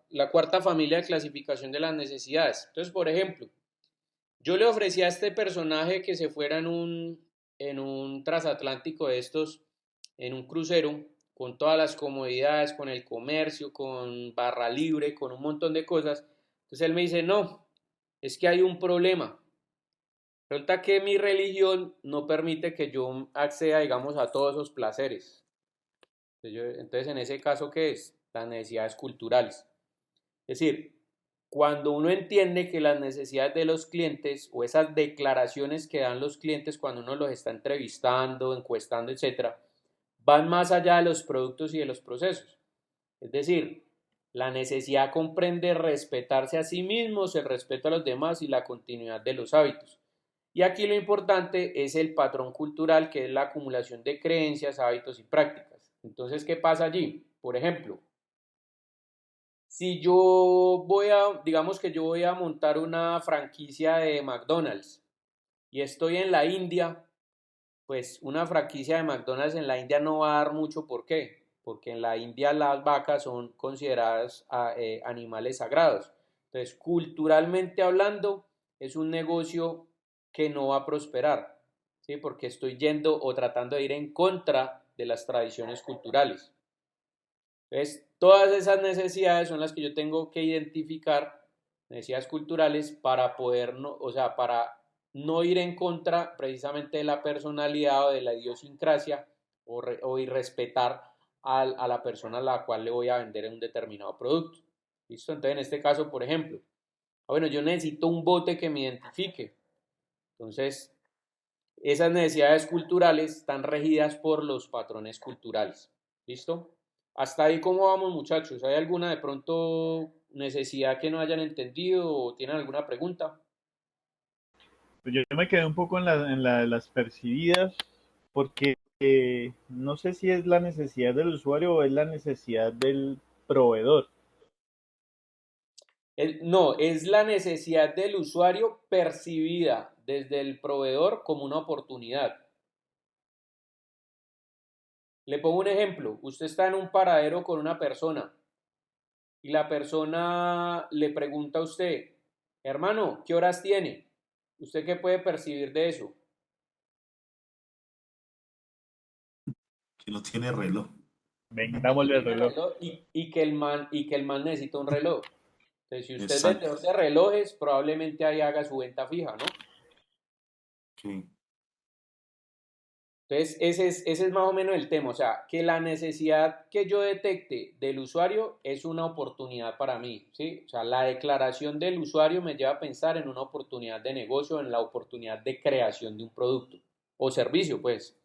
la cuarta familia de clasificación de las necesidades. Entonces, por ejemplo, yo le ofrecía a este personaje que se fuera en un transatlántico de estos, en un crucero, con todas las comodidades, con el comercio, con barra libre, con un montón de cosas. Entonces él me dice, no, es que hay un problema. Resulta que mi religión no permite que yo acceda, digamos, a todos esos placeres. Entonces, en ese caso, ¿qué es? Las necesidades culturales. Es decir, cuando uno entiende que las necesidades de los clientes o esas declaraciones que dan los clientes cuando uno los está entrevistando, encuestando, etcétera, van más allá de los productos y de los procesos. Es decir, la necesidad comprende respetarse a sí mismos, el respeto a los demás y la continuidad de los hábitos. Y aquí lo importante es el patrón cultural, que es la acumulación de creencias, hábitos y prácticas. Entonces, ¿qué pasa allí? Por ejemplo, si digamos que yo voy a montar una franquicia de McDonald's y estoy en la India, pues una franquicia de McDonald's en la India no va a dar mucho. ¿Por qué? Porque en la India las vacas son consideradas animales sagrados. Entonces, culturalmente hablando, es un negocio que no va a prosperar, ¿sí? Porque estoy yendo o tratando de ir en contra de las tradiciones culturales. Entonces, todas esas necesidades son las que yo tengo que identificar, necesidades culturales, para poder, o sea, para no ir en contra precisamente de la personalidad o de la idiosincrasia o irrespetar a la persona a la cual le voy a vender un determinado producto. ¿Listo? Entonces, en este caso, por ejemplo, bueno, yo necesito un bote que me identifique. Entonces, esas necesidades culturales están regidas por los patrones culturales. ¿Listo? Hasta ahí, ¿cómo vamos, muchachos? ¿Hay alguna de pronto necesidad que no hayan entendido o tienen alguna pregunta? Pues yo me quedé un poco las percibidas, porque no sé si es la necesidad del usuario o es la necesidad del proveedor. No, es la necesidad del usuario percibida desde el proveedor como una oportunidad. Le pongo un ejemplo. Usted está en un paradero con una persona y la persona le pregunta a usted, hermano, ¿qué horas tiene? ¿Usted qué puede percibir de eso? Que no tiene reloj. Vendámosle el Tiene reloj. reloj y que el man necesita un reloj. Entonces, si usted es Exacto. vendedor de relojes, probablemente ahí haga su venta fija, ¿no? Sí. Entonces, ese es más o menos el tema. O sea, que la necesidad que yo detecte del usuario es una oportunidad para mí, ¿sí? O sea, la declaración del usuario me lleva a pensar en una oportunidad de negocio, en la oportunidad de creación de un producto. o servicio, pues.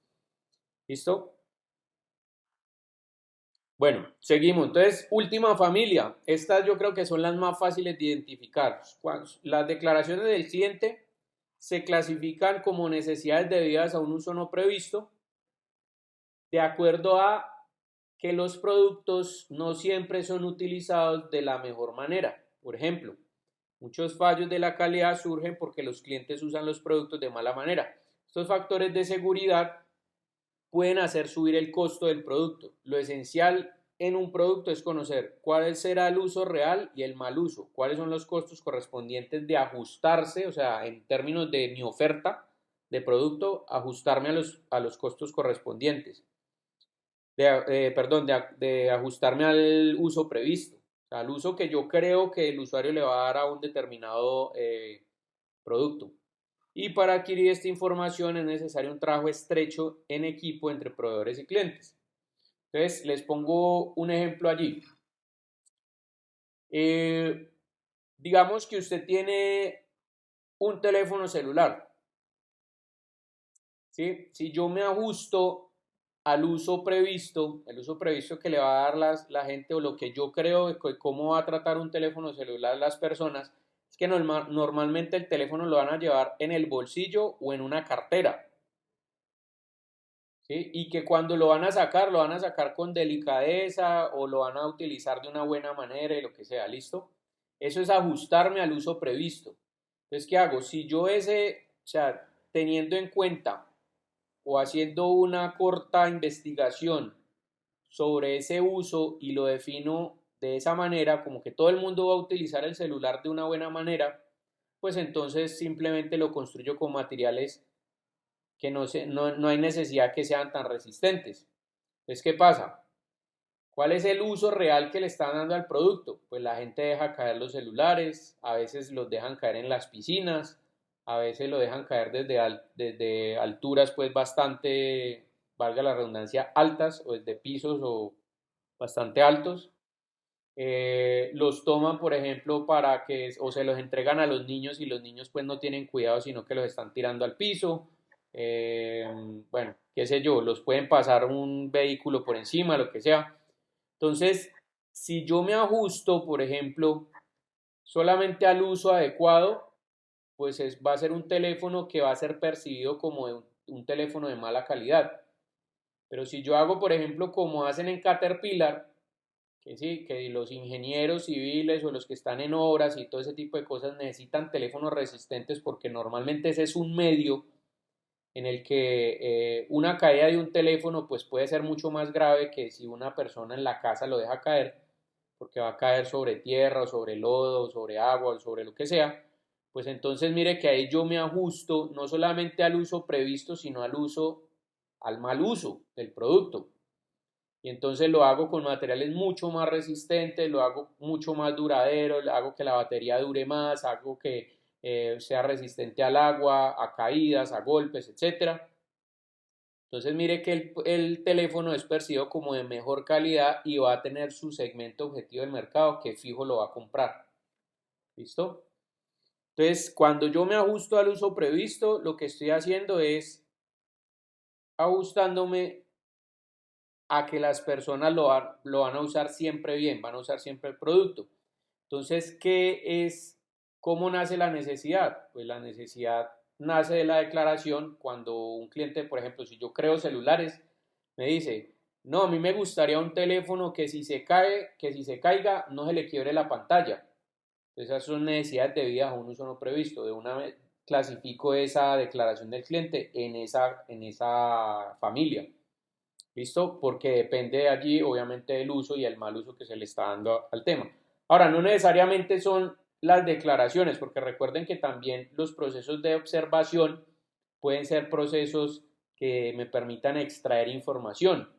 ¿Listo? Bueno, seguimos. Entonces, última familia. Estas yo creo que son las más fáciles de identificar. Las declaraciones del cliente se clasifican como necesidades debidas a un uso no previsto, de acuerdo a que los productos no siempre son utilizados de la mejor manera. Por ejemplo, muchos fallos de la calidad surgen porque los clientes usan los productos de mala manera. Estos factores de seguridad pueden hacer subir el costo del producto. Lo esencial en un producto es conocer cuál será el uso real y el mal uso, cuáles son los costos correspondientes de ajustarse, o sea, en términos de mi oferta de producto, ajustarme a los costos correspondientes. De ajustarme al uso previsto, o sea, al uso que yo creo que el usuario le va a dar a un determinado producto. Y para adquirir esta información es necesario un trabajo estrecho en equipo entre proveedores y clientes. Entonces, les pongo un ejemplo allí. Digamos que usted tiene un teléfono celular, ¿sí? Si yo me ajusto al uso previsto, el uso previsto que le va a dar la gente o lo que yo creo de cómo va a tratar un teléfono celular las personas, es que normalmente el teléfono lo van a llevar en el bolsillo o en una cartera, ¿sí? Y que cuando lo van a sacar con delicadeza o lo van a utilizar de una buena manera y lo que sea, ¿listo? Eso es ajustarme al uso previsto. Entonces, ¿qué hago? Si yo o sea, teniendo en cuenta o haciendo una corta investigación sobre ese uso y lo defino de esa manera, como que todo el mundo va a utilizar el celular de una buena manera, pues entonces simplemente lo construyo con materiales que no hay necesidad que sean tan resistentes. Entonces, ¿qué pasa? ¿Cuál es el uso real que le están dando al producto? Pues la gente deja caer los celulares, a veces los dejan caer en las piscinas, a veces lo dejan caer desde alturas pues bastante, valga la redundancia, altas o desde pisos o bastante altos. Los toman, por ejemplo, o se los entregan a los niños y los niños pues no tienen cuidado, sino que los están tirando al piso. Bueno, qué sé yo, los pueden pasar un vehículo por encima, lo que sea. Entonces, si yo me ajusto, por ejemplo, solamente al uso adecuado, pues va a ser un teléfono que va a ser percibido como un teléfono de mala calidad. Pero si yo hago, por ejemplo, como hacen en Caterpillar, que sí, que los ingenieros civiles o los que están en obras y todo ese tipo de cosas necesitan teléfonos resistentes porque normalmente ese es un medio en el que una caída de un teléfono pues puede ser mucho más grave que si una persona en la casa lo deja caer, porque va a caer sobre tierra o sobre lodo, o sobre agua o sobre lo que sea. Pues entonces mire que ahí yo me ajusto no solamente al uso previsto, sino al mal uso del producto. Y entonces lo hago con materiales mucho más resistentes, lo hago mucho más duradero, hago que la batería dure más, hago que sea resistente al agua, a caídas, a golpes, etc. Entonces mire que el teléfono es percibido como de mejor calidad y va a tener su segmento objetivo del mercado que fijo lo va a comprar. ¿Listo? Entonces, cuando yo me ajusto al uso previsto, lo que estoy haciendo es ajustándome a que las personas lo van a usar siempre bien, van a usar siempre el producto. Entonces, ¿cómo nace la necesidad? Pues la necesidad nace de la declaración cuando un cliente, por ejemplo, si yo creo celulares, me dice, no, a mí me gustaría un teléfono que si se caiga, no se le quiebre la pantalla. Entonces, esas son necesidades debidas a un uso no previsto. De una vez clasifico esa declaración del cliente en esa familia. ¿Listo? Porque depende de allí, obviamente, del uso y el mal uso que se le está dando al tema. Ahora, no necesariamente son las declaraciones, porque recuerden que también los procesos de observación pueden ser procesos que me permitan extraer información.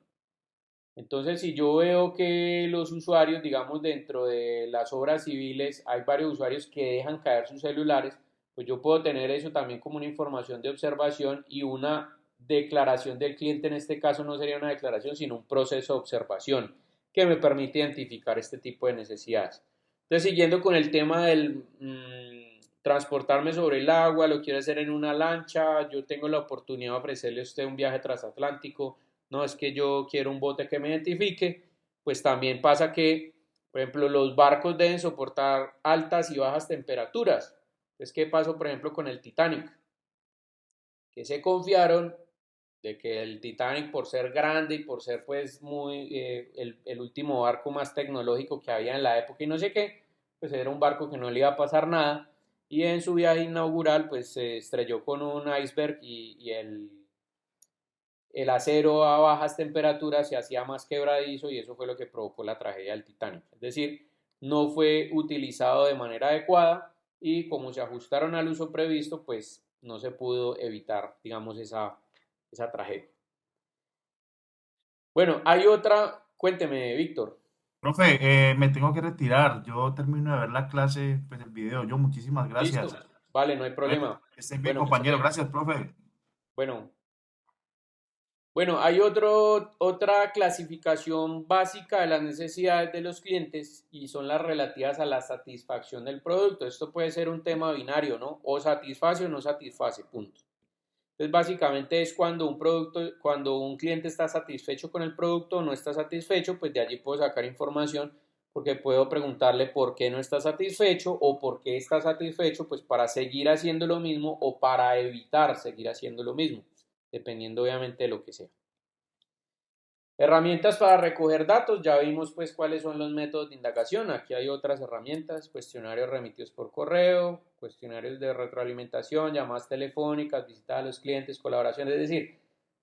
Entonces, si yo veo que los usuarios, digamos, dentro de las obras civiles, hay varios usuarios que dejan caer sus celulares, pues yo puedo tener eso también como una información de observación y una declaración del cliente, en este caso no sería una declaración, sino un proceso de observación que me permite identificar este tipo de necesidades. Entonces, siguiendo con el tema del transportarme sobre el agua, lo quiero hacer en una lancha, yo tengo la oportunidad de ofrecerle a usted un viaje transatlántico, no es que yo quiero un bote que me identifique, pues también pasa que, por ejemplo, los barcos deben soportar altas y bajas temperaturas. Entonces, ¿qué pasó, por ejemplo, con el Titanic? Que se confiaron de que el Titanic, por ser grande y por ser pues el último barco más tecnológico que había en la época y no sé qué, pues era un barco que no le iba a pasar nada, y en su viaje inaugural pues se estrelló con un iceberg y el acero a bajas temperaturas se hacía más quebradizo y eso fue lo que provocó la tragedia del Titanic. Es decir, no fue utilizado de manera adecuada y como se ajustaron al uso previsto, pues no se pudo evitar, digamos, esa tragedia. Bueno, hay otra, cuénteme, Víctor. Profe, me tengo que retirar. Yo termino de ver la clase, pues el video. Yo, muchísimas ¿Listo? gracias. Vale, no hay Bueno, problema. que estén bien, Bueno, que esté compañero. bien. Gracias, profe. Bueno, Bueno, hay otra clasificación básica de las necesidades de los clientes y son las relativas a la satisfacción del producto. Esto puede ser un tema binario, ¿no? O satisface o no satisface, punto. Entonces, básicamente es cuando un cliente está satisfecho con el producto o no está satisfecho, pues de allí puedo sacar información porque puedo preguntarle por qué no está satisfecho o por qué está satisfecho, pues para seguir haciendo lo mismo o para evitar seguir haciendo lo mismo, dependiendo obviamente de lo que sea. Herramientas para recoger datos, ya vimos pues cuáles son los métodos de indagación, aquí hay otras herramientas, cuestionarios remitidos por correo, cuestionarios de retroalimentación, llamadas telefónicas, visitas a los clientes, colaboraciones, es decir,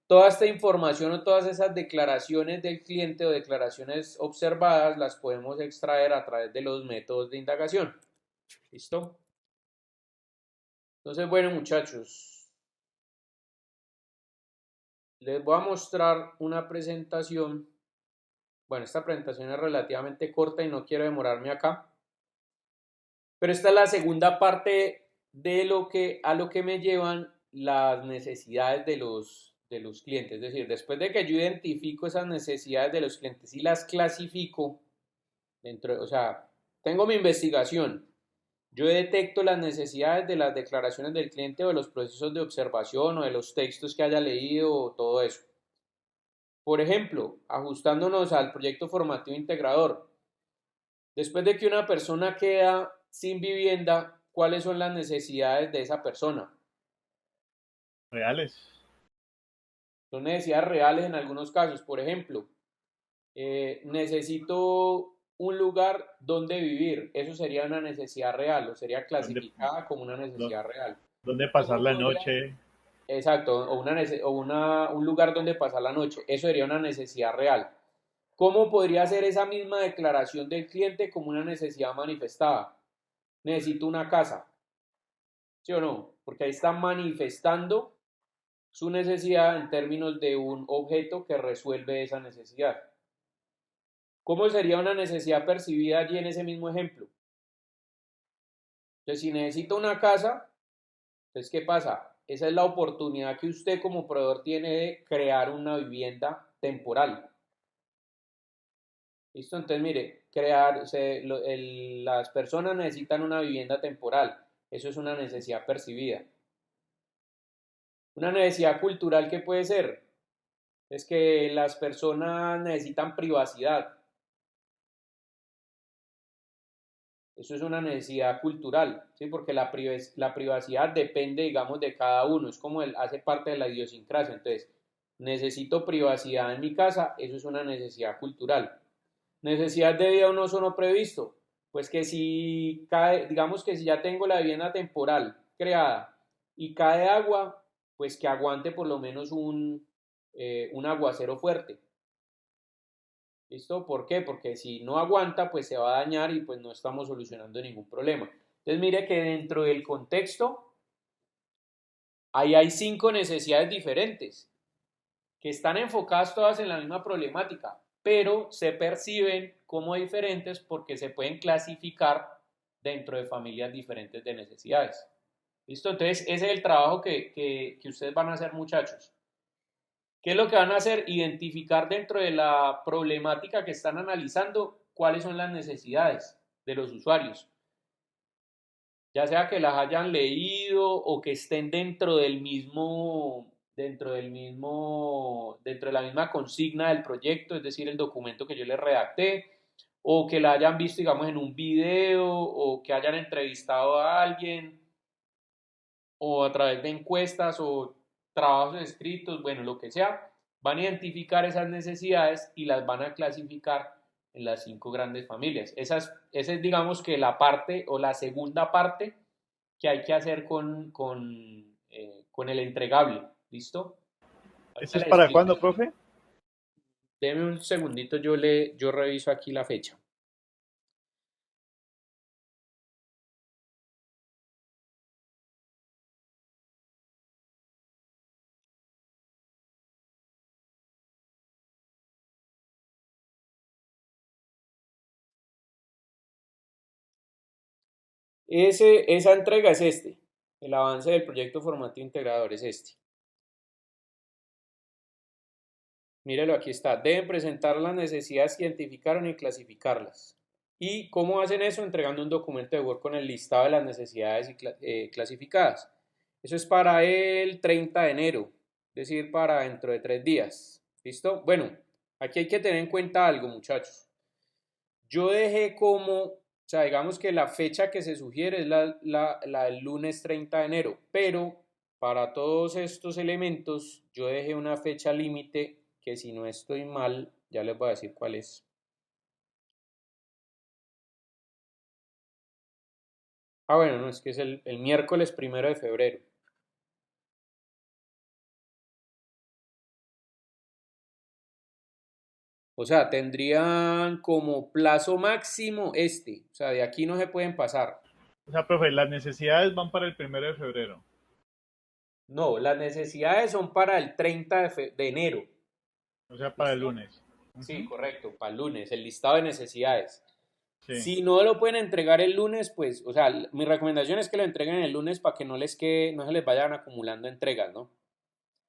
toda esta información o todas esas declaraciones del cliente o declaraciones observadas las podemos extraer a través de los métodos de indagación. ¿Listo? Entonces, bueno muchachos, les voy a mostrar una presentación. Bueno, esta presentación es relativamente corta y no quiero demorarme acá, pero esta es la segunda parte de a lo que me llevan las necesidades de los clientes. Es decir, después de que yo identifico esas necesidades de los clientes y las clasifico o sea, tengo mi investigación, yo detecto las necesidades de las declaraciones del cliente o de los procesos de observación o de los textos que haya leído o todo eso. Por ejemplo, ajustándonos al proyecto formativo integrador. Después de que una persona queda sin vivienda, ¿cuáles son las necesidades de esa persona? Reales. Son necesidades reales en algunos casos. Por ejemplo, necesito un lugar donde vivir. Eso sería una necesidad real o sería ¿Dónde, clasificada como una necesidad real. dónde pasar ¿Cómo la podría? noche? Exacto, un lugar donde pasar la noche. Eso sería una necesidad real. ¿Cómo podría ser esa misma declaración del cliente como una necesidad manifestada? Necesito una casa, ¿sí o no? Porque ahí está manifestando su necesidad en términos de un objeto que resuelve esa necesidad. ¿Cómo sería una necesidad percibida allí en ese mismo ejemplo? Entonces, si necesito una casa, entonces, ¿qué pasa? Esa es la oportunidad que usted como proveedor tiene de crear una vivienda temporal. ¿Listo? Entonces, mire, las personas necesitan una vivienda temporal. Eso es una necesidad percibida. Una necesidad cultural que puede ser es que las personas necesitan privacidad. Eso es una necesidad cultural, ¿sí? Porque la privacidad depende, digamos, de cada uno. Es como hace parte de la idiosincrasia. Entonces, necesito privacidad en mi casa, eso es una necesidad cultural. Necesidad de vida o no son previsto. Pues que si cae, digamos que si ya tengo la vivienda temporal creada y cae agua, pues que aguante por lo menos un aguacero fuerte. ¿Listo? ¿Por qué? Porque si no aguanta, pues se va a dañar y pues no estamos solucionando ningún problema. Entonces mire que dentro del contexto, ahí hay 5 necesidades diferentes que están enfocadas todas en la misma problemática, pero se perciben como diferentes porque se pueden clasificar dentro de familias diferentes de necesidades. ¿Listo? Entonces ese es el trabajo que ustedes van a hacer, muchachos. ¿Qué es lo que van a hacer? Identificar dentro de la problemática que están analizando cuáles son las necesidades de los usuarios. ya sea que las hayan leído o que estén dentro de la misma consigna del proyecto, es decir, el documento que yo les redacté, o que la hayan visto, digamos, en un video, o que hayan entrevistado a alguien, o a través de encuestas o trabajos escritos, bueno, lo que sea, van a identificar esas necesidades y las van a clasificar en las 5 grandes familias. Esa es, digamos, que la parte o la segunda parte que hay que hacer con el entregable. ¿Listo? ¿Eso Ahorita es les para explico. cuándo, profe? Deme un segundito, yo reviso aquí la fecha. Esa entrega es el avance del proyecto formativo integrador es este. Mírelo, aquí está. Deben presentar las necesidades que identificaron y clasificarlas. ¿Y cómo hacen eso? Entregando un documento de Word con el listado de las necesidades clasificadas. Eso es para el 30 de enero, es decir, para dentro de 3 días. ¿Listo? Bueno, aquí hay que tener en cuenta algo, muchachos. Yo dejé o sea, digamos que la fecha que se sugiere es la del lunes 30 de enero, pero para todos estos elementos yo dejé una fecha límite que, si no estoy mal, ya les voy a decir cuál es. Bueno, no, es que es el miércoles 1 de febrero. O sea, tendrían como plazo máximo o sea, de aquí no se pueden pasar. O sea, profe, las necesidades van para el 1 de febrero. No, las necesidades son para el 30 de enero. O sea, para el ¿Listo? lunes. Sí, correcto, para el lunes, el listado de necesidades. Sí. Si no lo pueden entregar el lunes, pues, o sea, mi recomendación es que lo entreguen el lunes para que no se les vayan acumulando entregas, ¿no?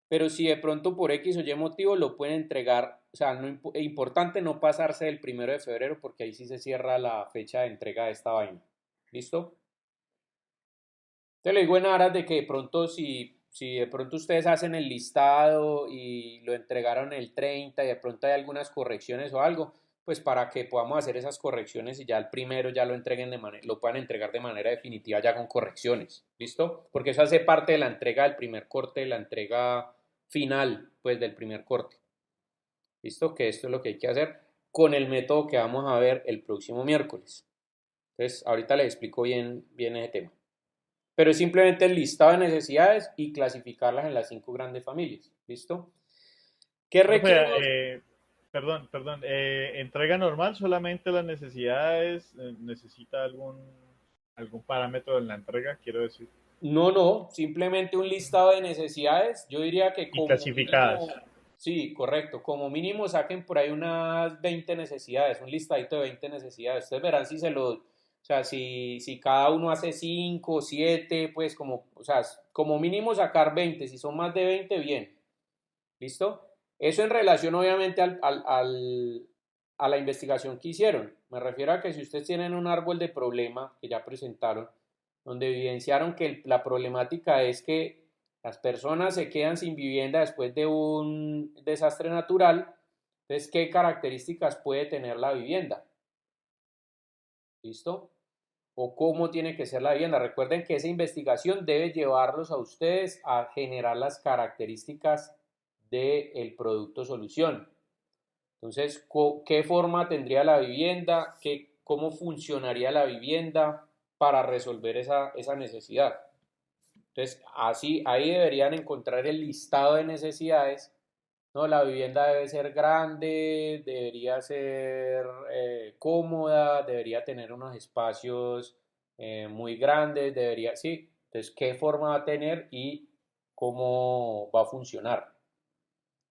Pero si de pronto por X o Y motivo lo pueden entregar, o sea, importante no pasarse del 1 de febrero, porque ahí sí se cierra la fecha de entrega de esta vaina. ¿Listo? Te lo digo en aras de que de pronto, si de pronto ustedes hacen el listado y lo entregaron el 30 y de pronto hay algunas correcciones o algo, pues para que podamos hacer esas correcciones y ya el primero ya lo puedan entregar de manera definitiva ya con correcciones. ¿Listo? Porque eso hace parte de la entrega del primer corte, de la entrega final, pues, del primer corte. ¿Listo? Que esto es lo que hay que hacer con el método que vamos a ver el próximo miércoles. Entonces, ahorita les explico bien ese tema. Pero es simplemente el listado de necesidades y clasificarlas en las 5 grandes familias. ¿Listo? ¿Qué requiere? Perdón. Entrega normal, solamente las necesidades. ¿Necesita algún parámetro en la entrega, quiero decir? No, simplemente un listado de necesidades. Yo diría que Y clasificadas. mínimo, sí, correcto, como mínimo saquen por ahí unas 20 necesidades, un listadito de 20 necesidades. Ustedes verán o sea, si cada uno hace 5 o 7, pues o sea, como mínimo sacar 20. Si son más de 20, bien. ¿Listo? Eso en relación obviamente a la investigación que hicieron. Me refiero a que si ustedes tienen un árbol de problema que ya presentaron, donde evidenciaron que la problemática es que las personas se quedan sin vivienda después de un desastre natural, entonces, ¿qué características puede tener la vivienda? ¿Listo? O cómo tiene que ser la vivienda. Recuerden que esa investigación debe llevarlos a ustedes a generar las características del producto solución. Entonces, ¿qué forma tendría la vivienda? ¿Cómo funcionaría la vivienda para resolver esa necesidad? Entonces, ahí deberían encontrar el listado de necesidades. No, la vivienda debe ser grande, debería ser cómoda, debería tener unos espacios muy grandes, sí. Entonces, ¿qué forma va a tener y cómo va a funcionar?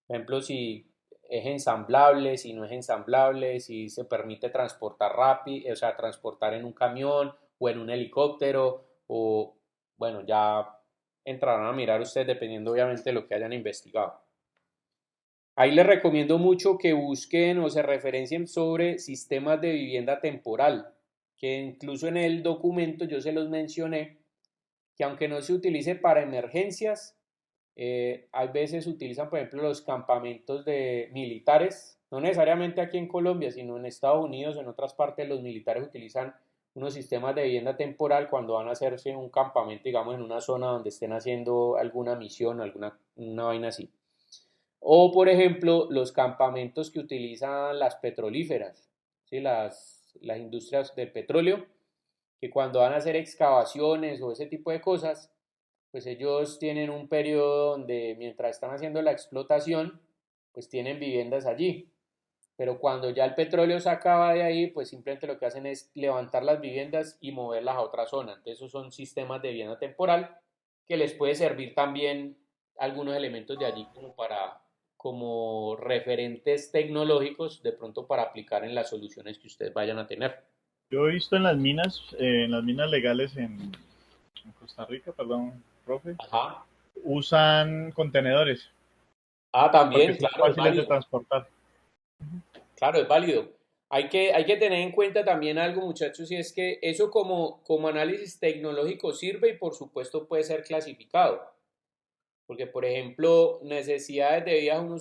Por ejemplo, si es ensamblable, si no es ensamblable, si se permite transportar rápido, o sea, transportar en un camión o en un helicóptero, o bueno, ya entrarán a mirar ustedes dependiendo obviamente de lo que hayan investigado. Ahí les recomiendo mucho que busquen o se referencien sobre sistemas de vivienda temporal, que incluso en el documento yo se los mencioné, que aunque no se utilice para emergencias, hay veces se utilizan, por ejemplo, los campamentos de militares, no necesariamente aquí en Colombia, sino en Estados Unidos, en otras partes, los militares utilizan unos sistemas de vivienda temporal cuando van a hacerse un campamento, digamos, en una zona donde estén haciendo alguna misión, una vaina así. O, por ejemplo, los campamentos que utilizan las petrolíferas, ¿sí? Las industrias del petróleo, que cuando van a hacer excavaciones o ese tipo de cosas, pues ellos tienen un periodo donde mientras están haciendo la explotación, pues tienen viviendas allí. Pero cuando ya el petróleo se acaba de ahí, pues simplemente lo que hacen es levantar las viviendas y moverlas a otra zona. Entonces esos son sistemas de vivienda temporal que les puede servir también algunos elementos de allí como referentes tecnológicos de pronto para aplicar en las soluciones que ustedes vayan a tener. Yo he visto en las minas legales en Costa Rica, perdón, profe, Ajá. usan contenedores porque También, son claro, es fáciles de válido. transportar. Claro, es válido. Hay que tener en cuenta también algo, muchachos, y es que eso como análisis tecnológico sirve y por supuesto puede ser clasificado. Porque, por ejemplo, necesidades debidas a un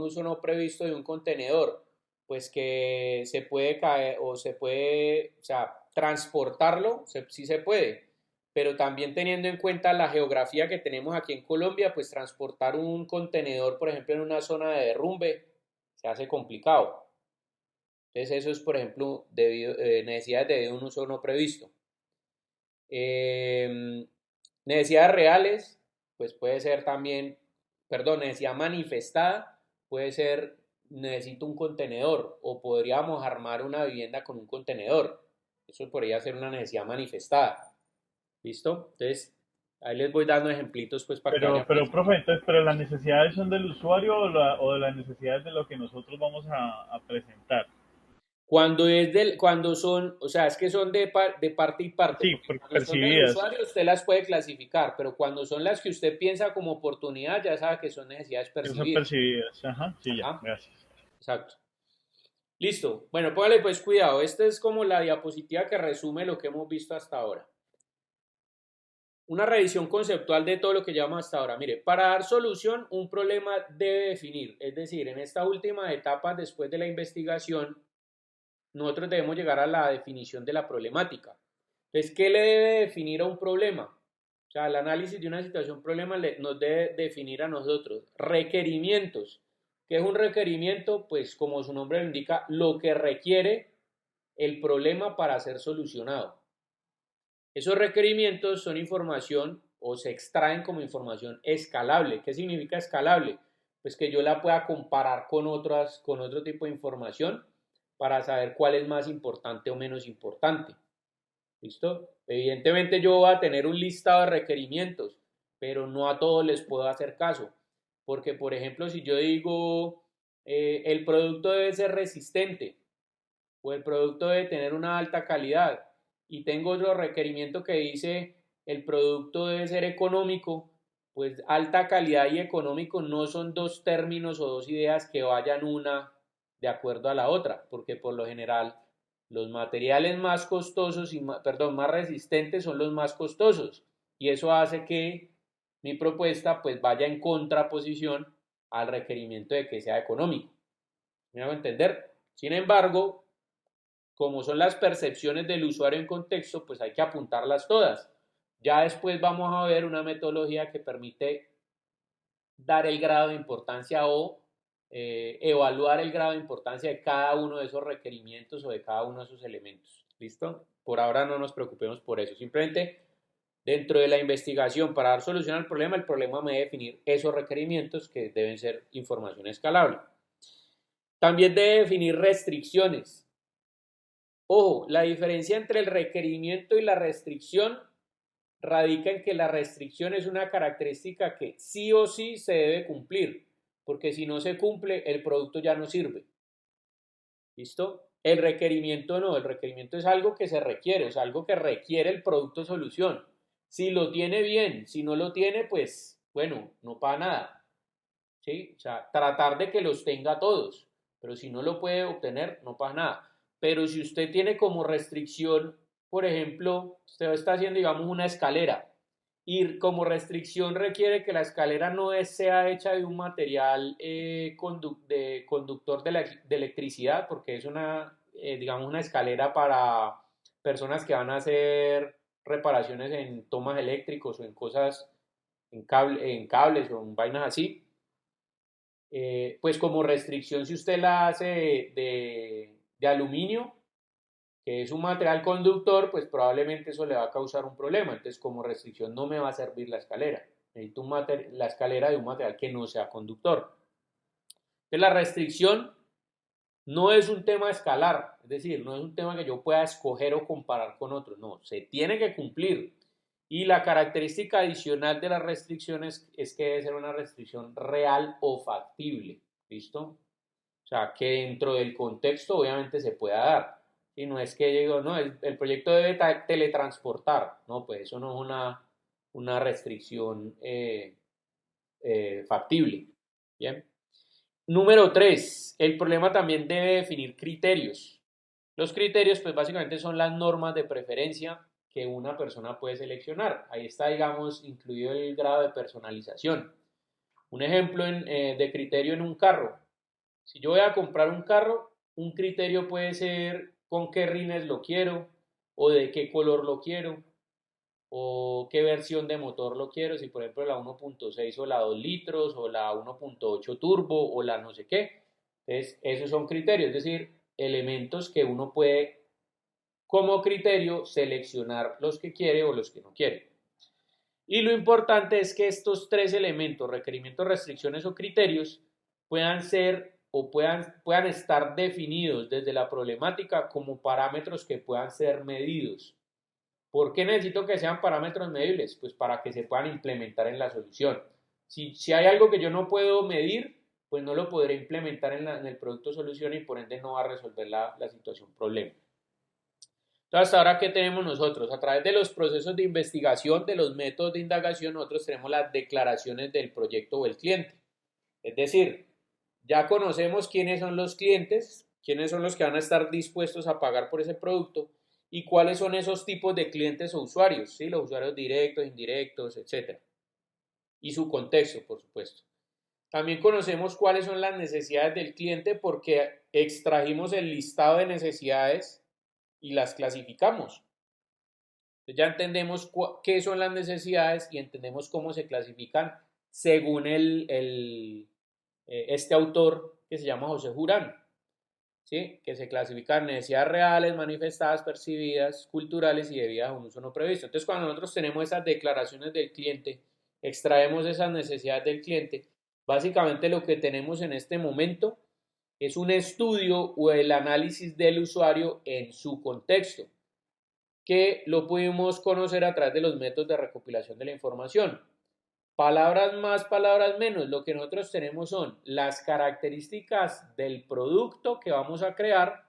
uso no previsto de un contenedor, pues que se puede caer o o sea, transportarlo, sí se puede, pero también teniendo en cuenta la geografía que tenemos aquí en Colombia, pues transportar un contenedor, por ejemplo, en una zona de derrumbe, se hace complicado. Entonces, eso es, por ejemplo, necesidades debido a un uso no previsto. Eh, Necesidades reales, pues puede ser también, perdón, necesidad manifestada, puede ser necesito un contenedor o podríamos armar una vivienda con un contenedor. Eso podría ser una necesidad manifestada. ¿Listo? Entonces, ahí les voy dando ejemplitos pues para que vayan Pero, pensando. profe, entonces, ¿pero las necesidades son del usuario o de las necesidades de lo que nosotros vamos a presentar? Cuando son, o sea, es que son de parte y parte, Sí, porque cuando son del percibidas. usuario usted las puede clasificar, pero cuando son las que usted piensa como oportunidad, ya sabe que son necesidades Que son percibidas. percibidas. Ajá, sí, ya, Ajá, gracias. exacto. Listo. Bueno, póngale pues cuidado. Esta es como la diapositiva que resume lo que hemos visto hasta ahora. Una revisión conceptual de todo lo que llevamos hasta ahora. Mire, para dar solución, un problema debe definir, es decir, en esta última etapa después de la investigación, nosotros debemos llegar a la definición de la problemática. Entonces, ¿qué le debe definir a un problema? O sea, el análisis de una situación problema nos debe definir a nosotros requerimientos. ¿Qué es un requerimiento? Pues como su nombre lo indica, lo que requiere el problema para ser solucionado. Esos requerimientos son información o se extraen como información escalable. ¿Qué significa escalable? Pues que yo la pueda comparar con otro tipo de información para saber cuál es más importante o menos importante. ¿Listo? Evidentemente yo voy a tener un listado de requerimientos, pero no a todos les puedo hacer caso. Porque, por ejemplo, si yo digo el producto debe ser resistente o el producto debe tener una alta calidad y tengo otro requerimiento que dice el producto debe ser económico, pues alta calidad y económico no son dos términos o dos ideas que vayan una de acuerdo a la otra, porque por lo general los materiales más costosos más resistentes son los más costosos y eso hace que mi propuesta pues vaya en contraposición al requerimiento de que sea económico. ¿Me hago entender? Sin embargo, como son las percepciones del usuario en contexto, pues hay que apuntarlas todas. Ya después vamos a ver una metodología que permite dar el grado de importancia o evaluar el grado de importancia de cada uno de esos requerimientos o de cada uno de esos elementos. ¿Listo? Por ahora no nos preocupemos por eso. Simplemente dentro de la investigación para dar solución al problema, el problema me debe definir esos requerimientos que deben ser información escalable. También debe definir restricciones. Ojo, la diferencia entre el requerimiento y la restricción radica en que la restricción es una característica que sí o sí se debe cumplir, porque si no se cumple, el producto ya no sirve. ¿Listo? El requerimiento no, el requerimiento es algo que se requiere, o sea, algo que requiere el producto solución. Si lo tiene bien, si no lo tiene, pues bueno, no pasa nada. ¿Sí? O sea, tratar de que los tenga todos, pero si no lo puede obtener, no pasa nada. pero si usted tiene como restricción, por ejemplo, usted está haciendo, digamos, una escalera y como restricción requiere que la escalera no sea hecha de un material conductor de electricidad, porque es digamos, una escalera para personas que van a hacer reparaciones en tomas eléctricos o en cosas, en cables o en vainas así. Pues como restricción, si usted la hace de aluminio, que es un material conductor, pues probablemente eso le va a causar un problema. Entonces, como restricción no me va a servir la escalera. Necesito la escalera de un material que no sea conductor. Entonces, la restricción no es un tema escalar, es decir, no es un tema que yo pueda escoger o comparar con otros. No, se tiene que cumplir. Y la característica adicional de las restricciones es que debe ser una restricción real o factible. ¿Listo? O sea, que dentro del contexto obviamente se pueda dar. Y no es que yo digo, no, el proyecto debe teletransportar. No, pues eso no es una restricción factible. Bien. Número 3, el problema también debe definir criterios. Los criterios, pues básicamente son las normas de preferencia que una persona puede seleccionar. Ahí está, digamos, incluido el grado de personalización. Un ejemplo de criterio en un carro. Si yo voy a comprar un carro, un criterio puede ser con qué rines lo quiero, o de qué color lo quiero, o qué versión de motor lo quiero, si por ejemplo la 1.6 o la 2 litros, o la 1.8 turbo, o la no sé qué. Entonces, esos son criterios, es decir, elementos que uno puede, como criterio, seleccionar los que quiere o los que no quiere. Y lo importante es que estos tres elementos, requerimientos, restricciones o criterios, puedan ser o puedan estar definidos desde la problemática como parámetros que puedan ser medidos. ¿Por qué necesito que sean parámetros medibles? Pues para que se puedan implementar en la solución. Si hay algo que yo no puedo medir, pues no lo podré implementar en el producto solución y por ende no va a resolver la situación problema. Entonces, hasta ahora, ¿qué tenemos nosotros? A través de los procesos de investigación, de los métodos de indagación, nosotros tenemos las declaraciones del proyecto o el cliente. Es decir, ya conocemos quiénes son los clientes, quiénes son los que van a estar dispuestos a pagar por ese producto y cuáles son esos tipos de clientes o usuarios, ¿sí? Los usuarios directos, indirectos, etc. Y su contexto, por supuesto. También conocemos cuáles son las necesidades del cliente porque extrajimos el listado de necesidades y las clasificamos. Entonces ya entendemos qué son las necesidades y entendemos cómo se clasifican según este autor que se llama José Jurán, ¿sí? Que se clasifican necesidades reales, manifestadas, percibidas, culturales y debidas a un uso no previsto. Entonces, cuando nosotros tenemos esas declaraciones del cliente, extraemos esas necesidades del cliente, básicamente lo que tenemos en este momento es un estudio o el análisis del usuario en su contexto, que lo pudimos conocer a través de los métodos de recopilación de la información. Palabras más, palabras menos, lo que nosotros tenemos son las características del producto que vamos a crear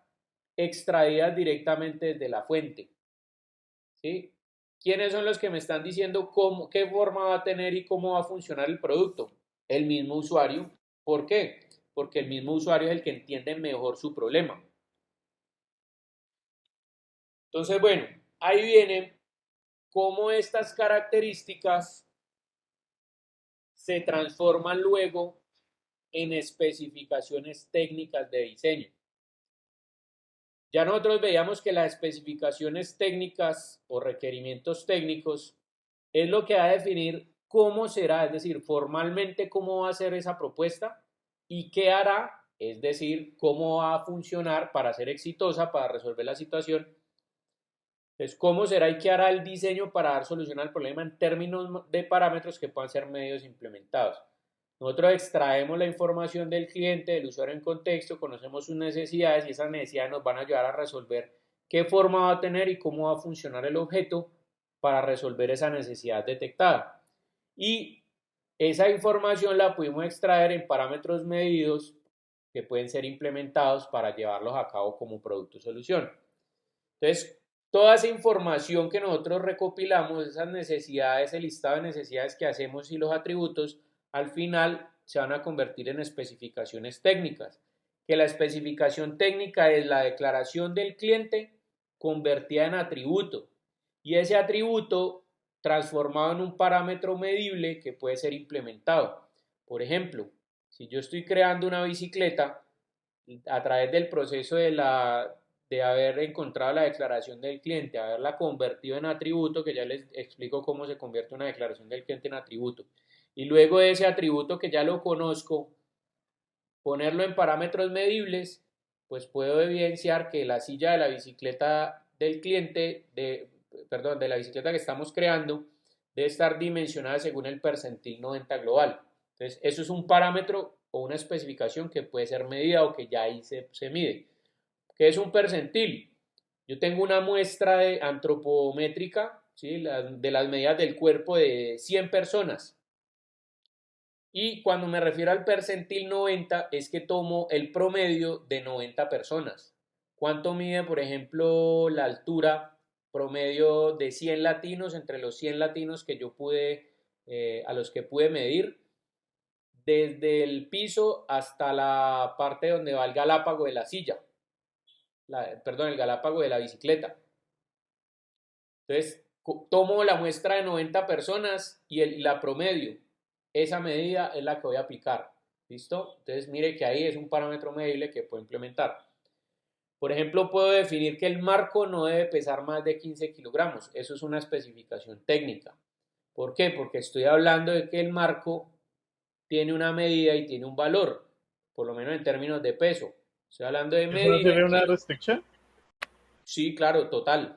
extraídas directamente desde la fuente. ¿Sí? ¿Quiénes son los que me están diciendo qué forma va a tener y cómo va a funcionar el producto? El mismo usuario. ¿Por qué? Porque el mismo usuario es el que entiende mejor su problema. Entonces, bueno, ahí viene cómo estas características se transforman luego en especificaciones técnicas de diseño. Ya nosotros veíamos que las especificaciones técnicas o requerimientos técnicos es lo que va a definir cómo será, es decir, formalmente cómo va a ser esa propuesta y qué hará, es decir, cómo va a funcionar para ser exitosa, para resolver la situación. Entonces, cómo será y qué hará el diseño para dar solución al problema en términos de parámetros que puedan ser medios implementados. Nosotros extraemos la información del cliente, del usuario en contexto, conocemos sus necesidades y esas necesidades nos van a ayudar a resolver qué forma va a tener y cómo va a funcionar el objeto para resolver esa necesidad detectada. Y esa información la pudimos extraer en parámetros medidos que pueden ser implementados para llevarlos a cabo como producto solución. Entonces, toda esa información que nosotros recopilamos, esas necesidades, el listado de necesidades que hacemos y los atributos, al final se van a convertir en especificaciones técnicas que la especificación técnica es la declaración del cliente convertida en atributo y ese atributo transformado en un parámetro medible que puede ser implementado. Por ejemplo, si yo estoy creando una bicicleta a través del proceso de haber encontrado la declaración del cliente, haberla convertido en atributo, que ya les explico cómo se convierte una declaración del cliente en atributo, y luego de ese atributo que ya lo conozco, ponerlo en parámetros medibles, pues puedo evidenciar que la silla de la bicicleta del cliente, de la bicicleta que estamos creando, debe estar dimensionada según el percentil 90 global. Entonces, eso es un parámetro o una especificación que puede ser medida o que ya ahí se mide. ¿Qué es un percentil? Yo tengo una muestra de antropométrica, ¿sí? De las medidas del cuerpo de 100 personas. Y cuando me refiero al percentil 90 es que tomo el promedio de 90 personas. ¿Cuánto mide, por ejemplo, la altura promedio de 100 latinos entre los 100 latinos que yo a los que pude medir? Desde el piso hasta la parte donde va el galápago de la silla. El galápago de la bicicleta. Entonces, tomo la muestra de 90 personas y la promedio. Esa medida es la que voy a aplicar. ¿Listo? Entonces, mire que ahí es un parámetro medible que puedo implementar. Por ejemplo, puedo definir que el marco no debe pesar más de 15 kilogramos. Eso es una especificación técnica. ¿Por qué? Porque estoy hablando de que el marco tiene una medida y tiene un valor, por lo menos en términos de peso. Estoy hablando de ¿Eso no medida sería en una kilos. restricción? Sí, claro, total.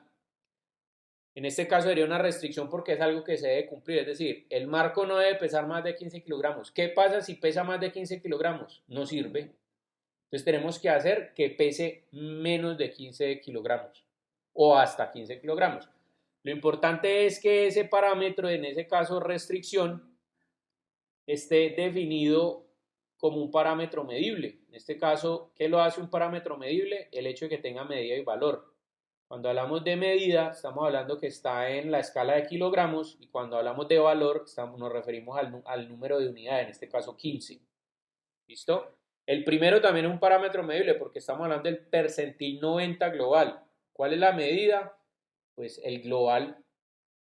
En este caso sería una restricción porque es algo que se debe cumplir, es decir, el marco no debe pesar más de 15 kilogramos. ¿Qué pasa si pesa más de 15 kilogramos? No sirve. Entonces tenemos que hacer que pese menos de 15 kilogramos o hasta 15 kilogramos. Lo importante es que ese parámetro, en ese caso restricción, esté definido como un parámetro medible. En este caso, ¿qué lo hace un parámetro medible? El hecho de que tenga medida y valor. Cuando hablamos de medida, estamos hablando que está en la escala de kilogramos y cuando hablamos de valor, nos referimos al número de unidades, en este caso 15. ¿Listo? El primero también es un parámetro medible porque estamos hablando del percentil 90 global. ¿Cuál es la medida? Pues el global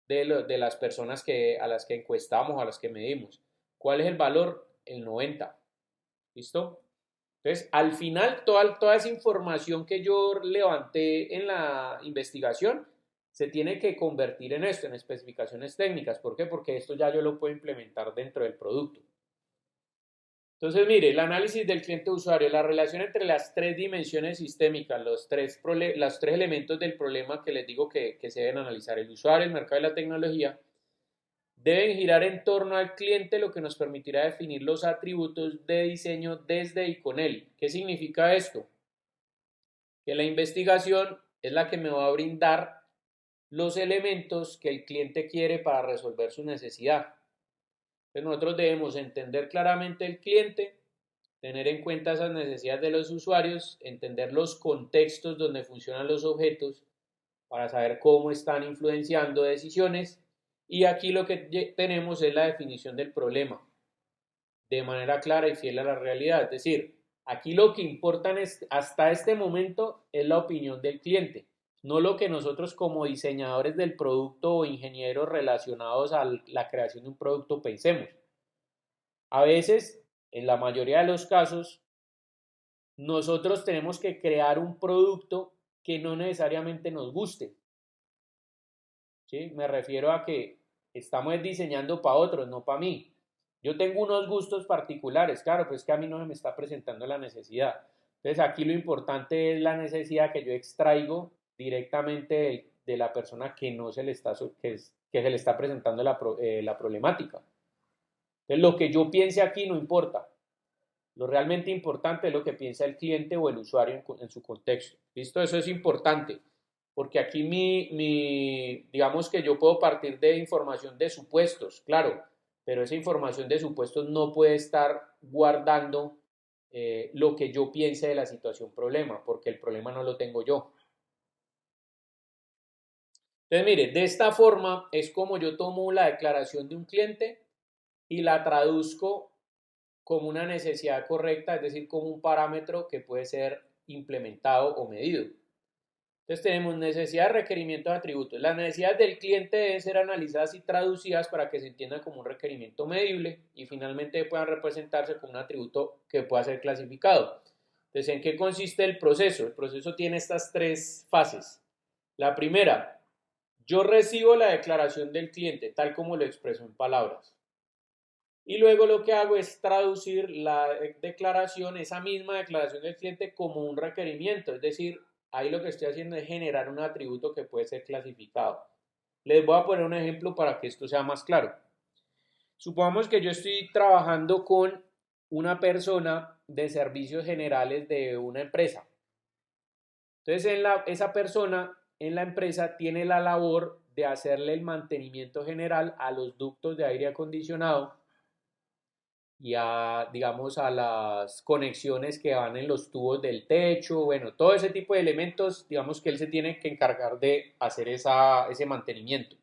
de las personas a las que encuestamos, a las que medimos. ¿Cuál es el valor? El 90. ¿Listo? Entonces, al final, toda esa información que yo levanté en la investigación se tiene que convertir en esto, en especificaciones técnicas. ¿Por qué? Porque esto ya yo lo puedo implementar dentro del producto. Entonces, mire, el análisis del cliente usuario, la relación entre las tres dimensiones sistémicas, los tres elementos del problema que les digo que se deben analizar, el usuario, el mercado y la tecnología, deben girar en torno al cliente, lo que nos permitirá definir los atributos de diseño desde y con él. ¿Qué significa esto? Que la investigación es la que me va a brindar los elementos que el cliente quiere para resolver su necesidad. Entonces nosotros debemos entender claramente el cliente, tener en cuenta esas necesidades de los usuarios, entender los contextos donde funcionan los objetos para saber cómo están influenciando decisiones. Y aquí lo que tenemos es la definición del problema de manera clara y fiel a la realidad. Es decir, aquí lo que importa hasta este momento es la opinión del cliente, no lo que nosotros como diseñadores del producto o ingenieros relacionados a la creación de un producto pensemos. A veces, en la mayoría de los casos, nosotros tenemos que crear un producto que no necesariamente nos guste. ¿Sí? Me refiero a que estamos diseñando para otros, no para mí. Yo tengo unos gustos particulares, claro, pues que a mí no me está presentando la necesidad. Entonces aquí lo importante es la necesidad que yo extraigo directamente de la persona que no se le está, que se le está presentando la problemática. Entonces lo que yo piense aquí no importa. Lo realmente importante es lo que piensa el cliente o el usuario en su contexto. ¿Listo? Eso es importante. Porque aquí digamos que yo puedo partir de información de supuestos, claro, pero esa información de supuestos no puede estar guardando lo que yo piense de la situación problema, porque el problema no lo tengo yo. Entonces, mire, de esta forma es como yo tomo la declaración de un cliente y la traduzco como una necesidad correcta, es decir, como un parámetro que puede ser implementado o medido. Entonces tenemos necesidades, requerimientos, atributos. Las necesidades del cliente deben ser analizadas y traducidas para que se entiendan como un requerimiento medible y finalmente puedan representarse como un atributo que pueda ser clasificado. Entonces, ¿en qué consiste el proceso? El proceso tiene estas tres fases. La primera, yo recibo la declaración del cliente, tal como lo expreso en palabras. Y luego lo que hago es traducir la declaración, esa misma declaración del cliente, como un requerimiento. Es decir, ahí lo que estoy haciendo es generar un atributo que puede ser clasificado. Les voy a poner un ejemplo para que esto sea más claro. Supongamos que yo estoy trabajando con una persona de servicios generales de una empresa. Entonces, esa persona en la empresa tiene la labor de hacerle el mantenimiento general a los ductos de aire acondicionado y digamos, a las conexiones que van en los tubos del techo, bueno, todo ese tipo de elementos, digamos que él se tiene que encargar de hacer ese mantenimiento.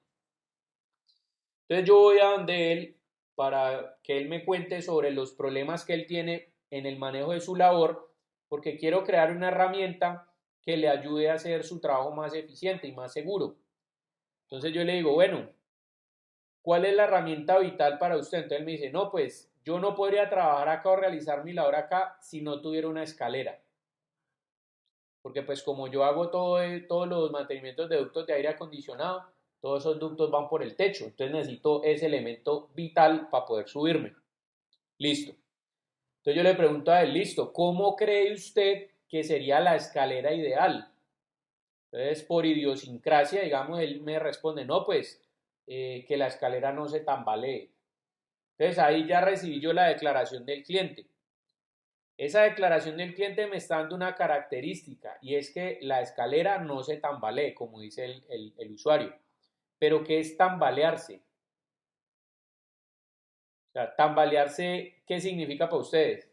Entonces yo voy a donde él para que él me cuente sobre los problemas que él tiene en el manejo de su labor, porque quiero crear una herramienta que le ayude a hacer su trabajo más eficiente y más seguro. Entonces yo le digo, bueno, ¿cuál es la herramienta vital para usted? Entonces él me dice, no, pues yo no podría trabajar acá o realizar mi labor acá si no tuviera una escalera. Porque pues como yo hago todos los mantenimientos de ductos de aire acondicionado, todos esos ductos van por el techo. Entonces necesito ese elemento vital para poder subirme. Listo. Entonces yo le pregunto a él, listo, ¿cómo cree usted que sería la escalera ideal? Entonces por idiosincrasia, digamos, él me responde, no, pues que la escalera no se tambalee. Entonces ahí ya recibí yo la declaración del cliente. Esa declaración del cliente me está dando una característica y es que la escalera no se tambalee, como dice el usuario. Pero ¿qué es tambalearse? O sea, tambalearse, ¿qué significa para ustedes?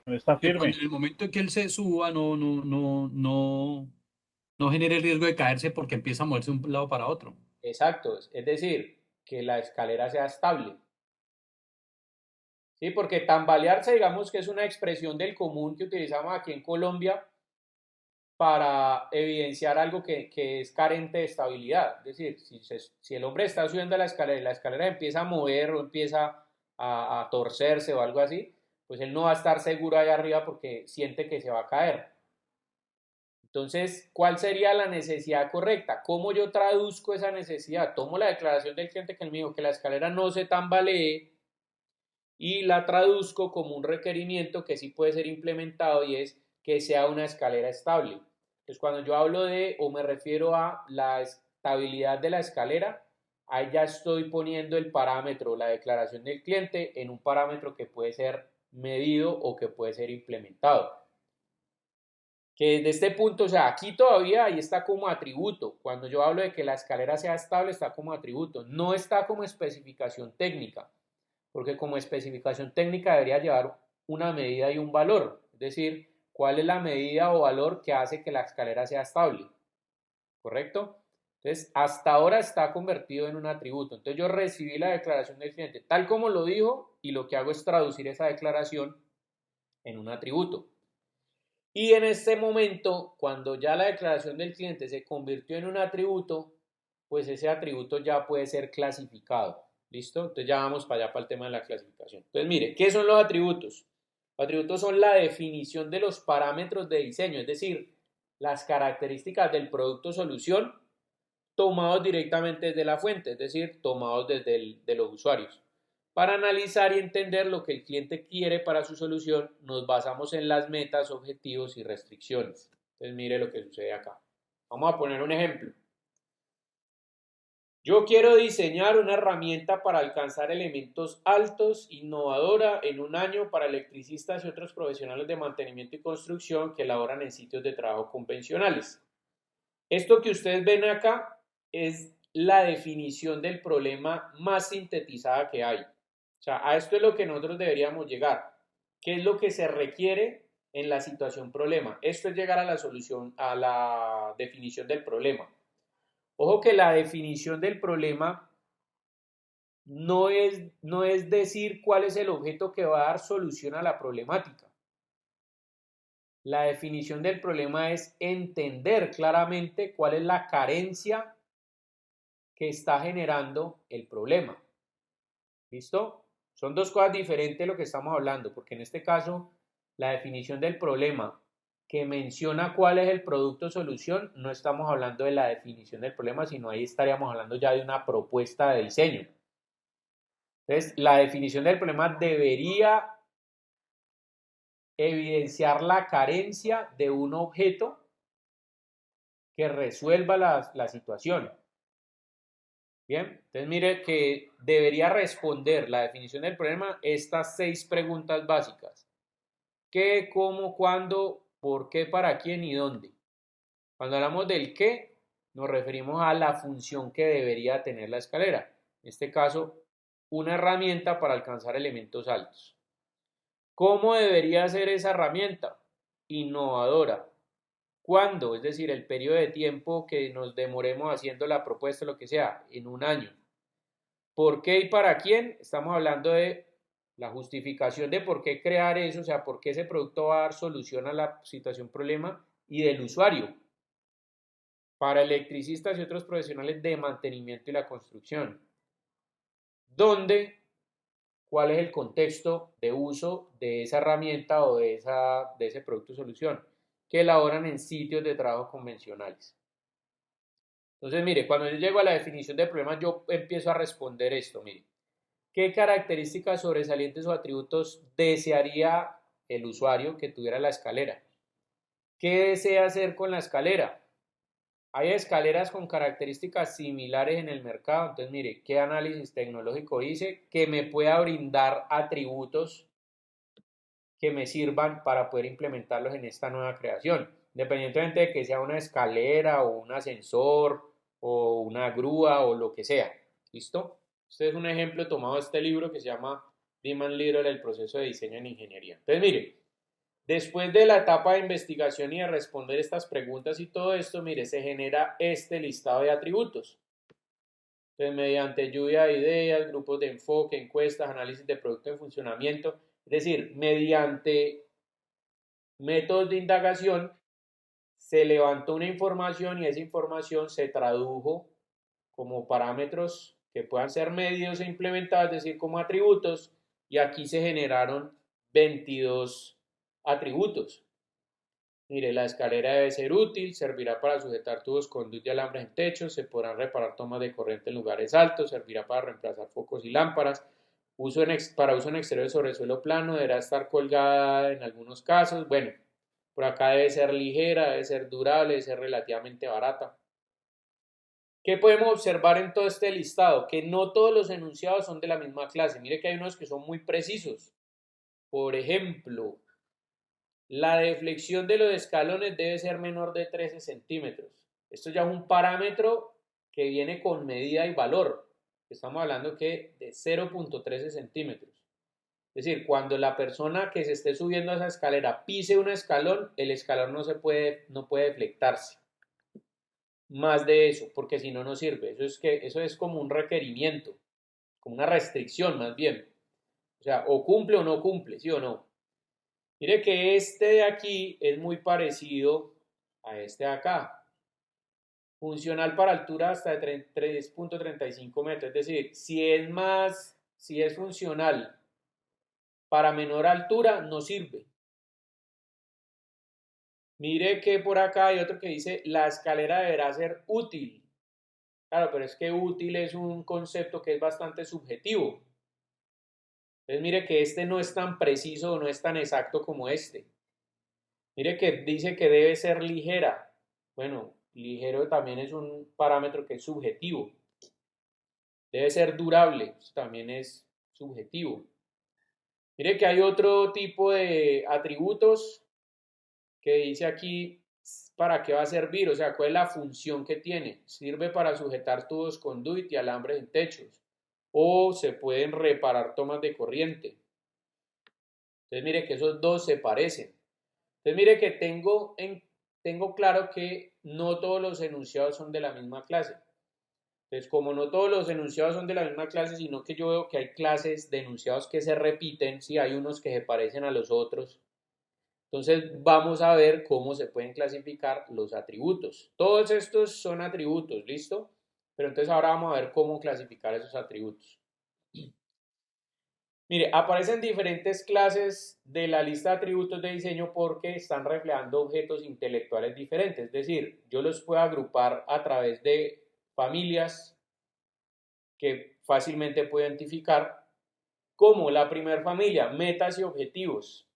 No está Que cuando firme. en el momento en que él se suba no genere el riesgo de caerse porque empieza a moverse de un lado para otro. Exacto, es decir, que la escalera sea estable. ¿Sí? Porque tambalearse, digamos que es una expresión del común que utilizamos aquí en Colombia para evidenciar algo que es carente de estabilidad. Es decir, si el hombre está subiendo la escalera y la escalera empieza a mover o empieza a torcerse o algo así, pues él no va a estar seguro ahí arriba porque siente que se va a caer. Entonces, ¿cuál sería la necesidad correcta? ¿Cómo yo traduzco esa necesidad? Tomo la declaración del cliente que él me dijo que la escalera no se tambalee y la traduzco como un requerimiento que sí puede ser implementado y es que sea una escalera estable. Entonces, cuando yo hablo de o me refiero a la estabilidad de la escalera, ahí ya estoy poniendo el parámetro, la declaración del cliente, en un parámetro que puede ser medido o que puede ser implementado. Que desde este punto, o sea, aquí todavía ahí está como atributo. Cuando yo hablo de que la escalera sea estable, está como atributo. No está como especificación técnica, porque como especificación técnica debería llevar una medida y un valor. Es decir, cuál es la medida o valor que hace que la escalera sea estable. ¿Correcto? Entonces, hasta ahora está convertido en un atributo. Entonces, yo recibí la declaración del cliente tal como lo dijo y lo que hago es traducir esa declaración en un atributo. Y en este momento, cuando ya la declaración del cliente se convirtió en un atributo, pues ese atributo ya puede ser clasificado. ¿Listo? Entonces ya vamos para allá para el tema de la clasificación. Entonces, mire, ¿qué son los atributos? Los atributos son la definición de los parámetros de diseño, es decir, las características del producto o solución tomados directamente desde la fuente, es decir, tomados desde de los usuarios. Para analizar y entender lo que el cliente quiere para su solución, nos basamos en las metas, objetivos y restricciones. Entonces, mire lo que sucede acá. Vamos a poner un ejemplo. Yo quiero diseñar una herramienta para alcanzar elementos altos, innovadora, en un año para electricistas y otros profesionales de mantenimiento y construcción que laboran en sitios de trabajo convencionales. Esto que ustedes ven acá es la definición del problema más sintetizada que hay. O sea, a esto es lo que nosotros deberíamos llegar. ¿Qué es lo que se requiere en la situación problema? Esto es llegar a la solución, a la definición del problema. Ojo que la definición del problema no es decir cuál es el objeto que va a dar solución a la problemática. La definición del problema es entender claramente cuál es la carencia que está generando el problema. ¿Listo? Son dos cosas diferentes de lo que estamos hablando, porque en este caso la definición del problema que menciona cuál es el producto solución, no estamos hablando de la definición del problema, sino ahí estaríamos hablando ya de una propuesta de diseño. Entonces, la definición del problema debería evidenciar la carencia de un objeto que resuelva la situación. Bien, entonces mire que debería responder la definición del problema estas 6 preguntas básicas. ¿Qué, cómo, cuándo, por qué, para quién y dónde? Cuando hablamos del qué, nos referimos a la función que debería tener la escalera. En este caso, una herramienta para alcanzar elementos altos. ¿Cómo debería ser esa herramienta? Innovadora. ¿Cuándo? Es decir, el periodo de tiempo que nos demoremos haciendo la propuesta, lo que sea, en un año. ¿Por qué y para quién? Estamos hablando de la justificación de por qué crear eso, o sea, por qué ese producto va a dar solución a la situación problema y del usuario. Para electricistas y otros profesionales de mantenimiento y la construcción. ¿Dónde? ¿Cuál es el contexto de uso de esa herramienta o de ese producto solución? Que elaboran en sitios de trabajo convencionales. Entonces, mire, cuando yo llego a la definición del problema, yo empiezo a responder esto, mire. ¿Qué características sobresalientes o atributos desearía el usuario que tuviera la escalera? ¿Qué desea hacer con la escalera? Hay escaleras con características similares en el mercado, entonces mire, ¿qué análisis tecnológico hice que me pueda brindar atributos que me sirvan para poder implementarlos en esta nueva creación? Independientemente de que sea una escalera o un ascensor o una grúa o lo que sea. ¿Listo? Este es un ejemplo tomado de este libro que se llama Dim and Little, el proceso de diseño en ingeniería. Entonces, mire, después de la etapa de investigación y de responder estas preguntas y todo esto, mire, se genera este listado de atributos. Entonces, mediante lluvia de ideas, grupos de enfoque, encuestas, análisis de producto en funcionamiento, es decir, mediante métodos de indagación, se levantó una información y esa información se tradujo como parámetros que puedan ser medidos e implementados, es decir, como atributos, y aquí se generaron 22 atributos. Mire, la escalera debe ser útil, servirá para sujetar tubos, conductos y alambres en techos, se podrán reparar tomas de corriente en lugares altos, servirá para reemplazar focos y lámparas, para uso en exterior sobre suelo plano, deberá estar colgada en algunos casos. Bueno, por acá debe ser ligera, debe ser durable, debe ser relativamente barata. ¿Qué podemos observar en todo este listado? Que no todos los enunciados son de la misma clase. Mire que hay unos que son muy precisos. Por ejemplo, la deflexión de los escalones debe ser menor de 13 centímetros. Esto ya es un parámetro que viene con medida y valor. Estamos hablando que de 0.13 centímetros. Es decir, cuando la persona que se esté subiendo a esa escalera pise un escalón, el escalón no puede deflectarse. Más de eso, porque si no, no sirve. Eso es como un requerimiento, como una restricción más bien. O sea, o cumple o no cumple, ¿sí o no? Mire que este de aquí es muy parecido a este de acá. Funcional para altura hasta de 3.35 metros. Es decir, si es funcional para menor altura, no sirve. Mire que por acá hay otro que dice, la escalera deberá ser útil. Claro, pero es que útil es un concepto que es bastante subjetivo. Entonces mire que este no es tan preciso o no es tan exacto como este. Mire que dice que debe ser ligera. Bueno, ligero también es un parámetro que es subjetivo. Debe ser durable, eso también es subjetivo. Mire que hay otro tipo de atributos que dice aquí para qué va a servir, o sea, cuál es la función que tiene. Sirve para sujetar tubos, conduit y alambres en techos. O se pueden reparar tomas de corriente. Entonces mire que esos dos se parecen. Entonces mire que tengo claro que no todos los enunciados son de la misma clase. Entonces, como no todos los enunciados son de la misma clase, sino que yo veo que hay clases de enunciados que se repiten, sí, hay unos que se parecen a los otros. Entonces, vamos a ver cómo se pueden clasificar los atributos. Todos estos son atributos, ¿listo? Pero entonces ahora vamos a ver cómo clasificar esos atributos. Mire, aparecen diferentes clases de la lista de atributos de diseño porque están reflejando objetos intelectuales diferentes. Es decir, yo los puedo agrupar a través de familias que fácilmente puedo identificar, como la primera familia, metas y objetivos.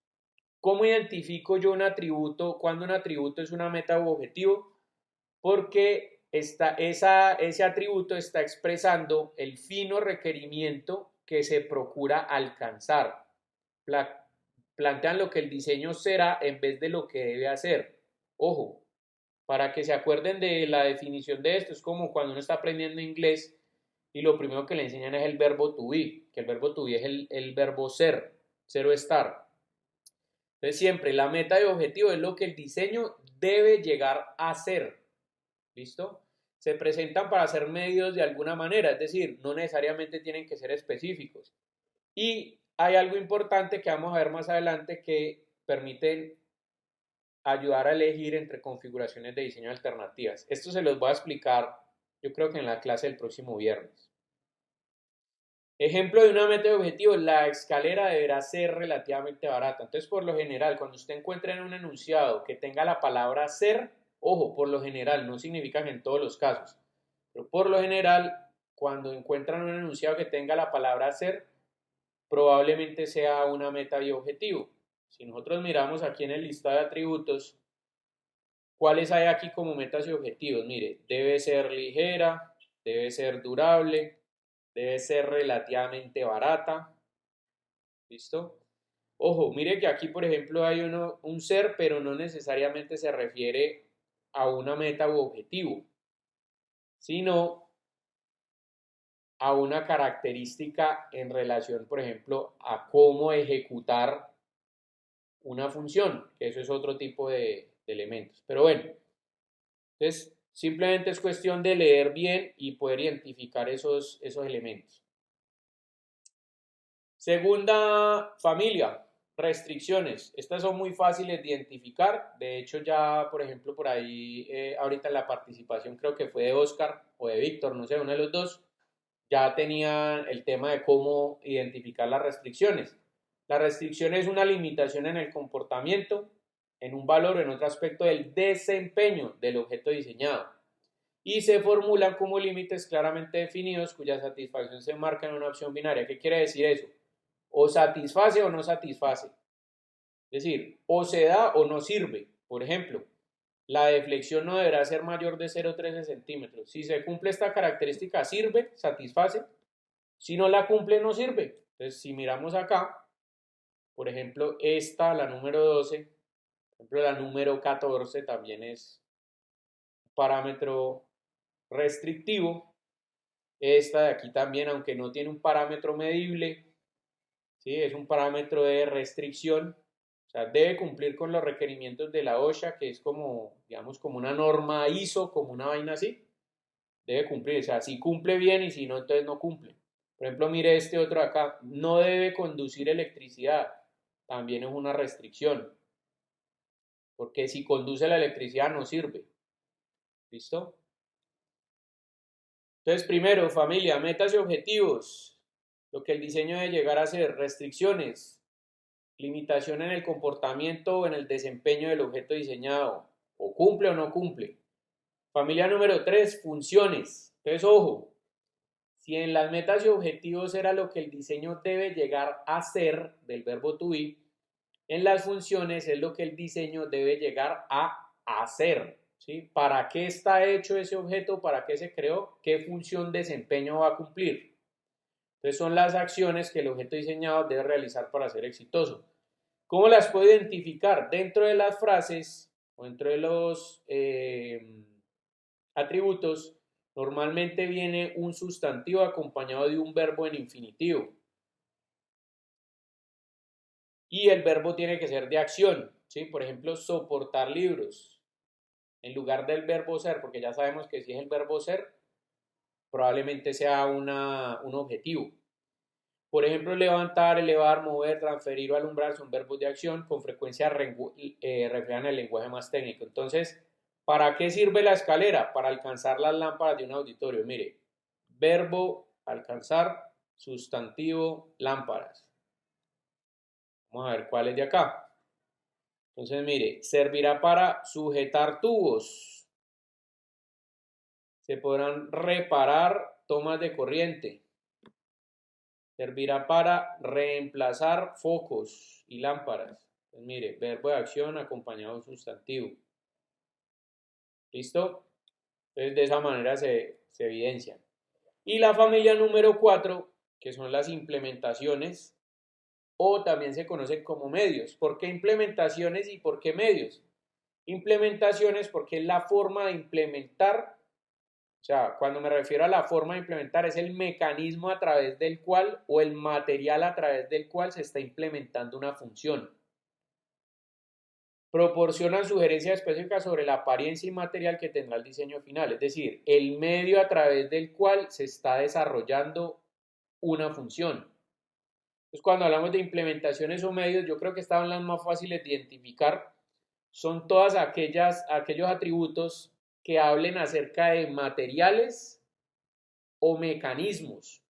¿Cómo identifico yo un atributo cuando un atributo es una meta u objetivo? Porque ese atributo está expresando el fino requerimiento que se procura alcanzar. Plantean lo que el diseño será en vez de lo que debe hacer. Ojo, para que se acuerden de la definición de esto, es como cuando uno está aprendiendo inglés y lo primero que le enseñan es el verbo to be, que el verbo to be es el verbo ser o estar. Entonces siempre la meta y objetivo es lo que el diseño debe llegar a ser. ¿Listo? Se presentan para ser medidos de alguna manera, es decir, no necesariamente tienen que ser específicos. Y hay algo importante que vamos a ver más adelante que permiten ayudar a elegir entre configuraciones de diseño alternativas. Esto se los voy a explicar, yo creo que en la clase del próximo viernes. Ejemplo de una meta de objetivo, la escalera deberá ser relativamente barata. Entonces, por lo general, cuando usted encuentre en un enunciado que tenga la palabra ser, ojo, por lo general, no significa que en todos los casos, pero por lo general, cuando encuentran un enunciado que tenga la palabra ser, probablemente sea una meta y objetivo. Si nosotros miramos aquí en el listado de atributos, ¿cuáles hay aquí como metas y objetivos? Mire, debe ser ligera, debe ser durable, debe ser relativamente barata. ¿Listo? Ojo, mire que aquí, por ejemplo, hay un ser, pero no necesariamente se refiere a una meta u objetivo, sino a una característica en relación, por ejemplo, a cómo ejecutar una función, que eso es otro tipo de elementos. Pero bueno, entonces simplemente es cuestión de leer bien y poder identificar esos elementos. Segunda familia, restricciones. Estas son muy fáciles de identificar. De hecho, ya, por ejemplo, por ahí, ahorita en la participación creo que fue de Oscar o de Víctor, no sé, uno de los dos, ya tenía el tema de cómo identificar las restricciones. La restricción es una limitación en el comportamiento, en un valor o en otro aspecto del desempeño del objeto diseñado. Y se formulan como límites claramente definidos cuya satisfacción se marca en una opción binaria. ¿Qué quiere decir eso? O satisface o no satisface. Es decir, o se da o no sirve. Por ejemplo, la deflexión no deberá ser mayor de 0,13 centímetros. Si se cumple esta característica, sirve, satisface. Si no la cumple, no sirve. Entonces, si miramos acá, por ejemplo, esta, la número 12, por ejemplo, la número 14 también es un parámetro restrictivo. Esta de aquí también, aunque no tiene un parámetro medible, ¿sí? Es un parámetro de restricción. O sea, debe cumplir con los requerimientos de la OSHA, que es como, digamos, como una norma ISO, como una vaina así. Debe cumplir, o sea, si cumple bien y si no, entonces no cumple. Por ejemplo, mire este otro acá, no debe conducir electricidad. También es una restricción. Porque si conduce la electricidad no sirve. ¿Listo? Entonces, primero, familia, metas y objetivos. Lo que el diseño debe llegar a ser, restricciones, limitación en el comportamiento o en el desempeño del objeto diseñado. O cumple o no cumple. Familia número 3, funciones. Entonces, ojo, si en las metas y objetivos era lo que el diseño debe llegar a ser, del verbo to be, en las funciones es lo que el diseño debe llegar a hacer. ¿Sí? ¿Para qué está hecho ese objeto? ¿Para qué se creó? ¿Qué función de desempeño va a cumplir? Entonces son las acciones que el objeto diseñado debe realizar para ser exitoso. ¿Cómo las puedo identificar? Dentro de las frases o dentro de los atributos, normalmente viene un sustantivo acompañado de un verbo en infinitivo. Y el verbo tiene que ser de acción, ¿sí? Por ejemplo, soportar libros, en lugar del verbo ser, porque ya sabemos que si es el verbo ser, probablemente sea un objetivo. Por ejemplo, levantar, elevar, mover, transferir o alumbrar son verbos de acción, con frecuencia reflejan el lenguaje más técnico. Entonces, ¿para qué sirve la escalera? Para alcanzar las lámparas de un auditorio. Mire, verbo, alcanzar, sustantivo, lámparas. Vamos a ver cuál es de acá. Entonces, mire, servirá para sujetar tubos. Se podrán reparar tomas de corriente. Servirá para reemplazar focos y lámparas. Entonces, mire, verbo de acción acompañado de un sustantivo. ¿Listo? Entonces, de esa manera se evidencia. Y la familia número 4, que son las implementaciones, o también se conocen como medios. ¿Por qué implementaciones y por qué medios? Implementaciones porque es la forma de implementar, o sea, cuando me refiero a la forma de implementar, es el mecanismo a través del cual o el material a través del cual se está implementando una función. Proporcionan sugerencias específicas sobre la apariencia y material que tendrá el diseño final, es decir, el medio a través del cual se está desarrollando una función. Entonces, cuando hablamos de implementaciones o medios, yo creo que estaban las más fáciles de identificar. Son todas aquellos atributos que hablen acerca de materiales o mecanismos,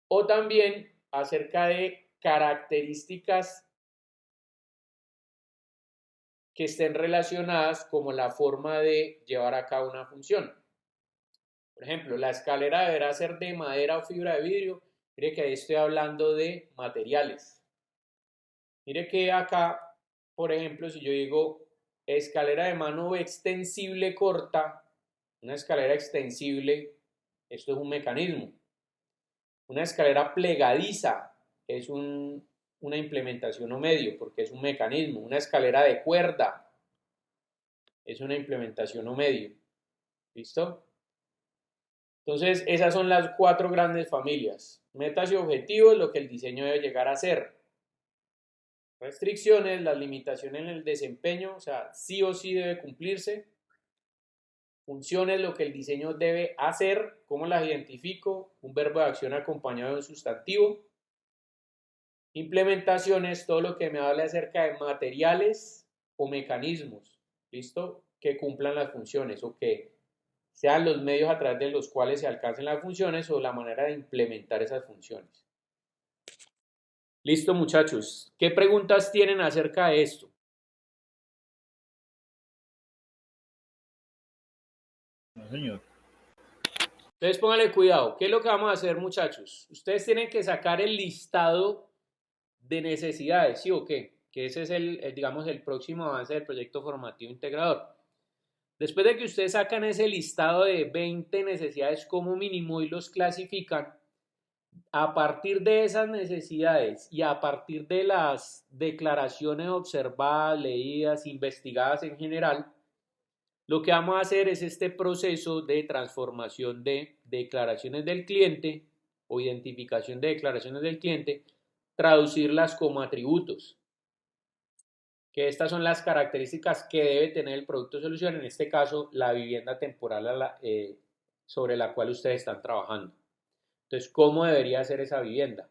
o también acerca de características que estén relacionadas como la forma de llevar a cabo una función. Por ejemplo, la escalera deberá ser de madera o fibra de vidrio. Mire que ahí estoy hablando de materiales. Mire que acá, por ejemplo, si yo digo escalera de mano extensible corta, una escalera extensible, esto es un mecanismo. Una escalera plegadiza es una implementación o medio, porque es un mecanismo. Una escalera de cuerda es una implementación o medio. ¿Listo? Entonces, esas son las 4 grandes familias. Metas y objetivos, lo que el diseño debe llegar a ser. Restricciones, las limitaciones en el desempeño, o sea, sí o sí debe cumplirse. Funciones, lo que el diseño debe hacer, cómo las identifico, un verbo de acción acompañado de un sustantivo. Implementaciones, todo lo que me habla acerca de materiales o mecanismos, ¿listo? Que cumplan las funciones o que sean los medios a través de los cuales se alcancen las funciones o la manera de implementar esas funciones. Listo, muchachos. ¿Qué preguntas tienen acerca de esto? No, señor. Entonces pónganle cuidado. ¿Qué es lo que vamos a hacer, muchachos? Ustedes tienen que sacar el listado de necesidades, ¿sí o qué? Que ese es digamos, el próximo avance del proyecto formativo integrador. Después de que ustedes sacan ese listado de 20 necesidades como mínimo y los clasifican, a partir de esas necesidades y a partir de las declaraciones observadas, leídas, investigadas en general, lo que vamos a hacer es este proceso de transformación de declaraciones del cliente o identificación de declaraciones del cliente, traducirlas como atributos. Que estas son las características que debe tener el producto o solución, en este caso la vivienda temporal sobre la cual ustedes están trabajando. Entonces, ¿cómo debería ser esa vivienda?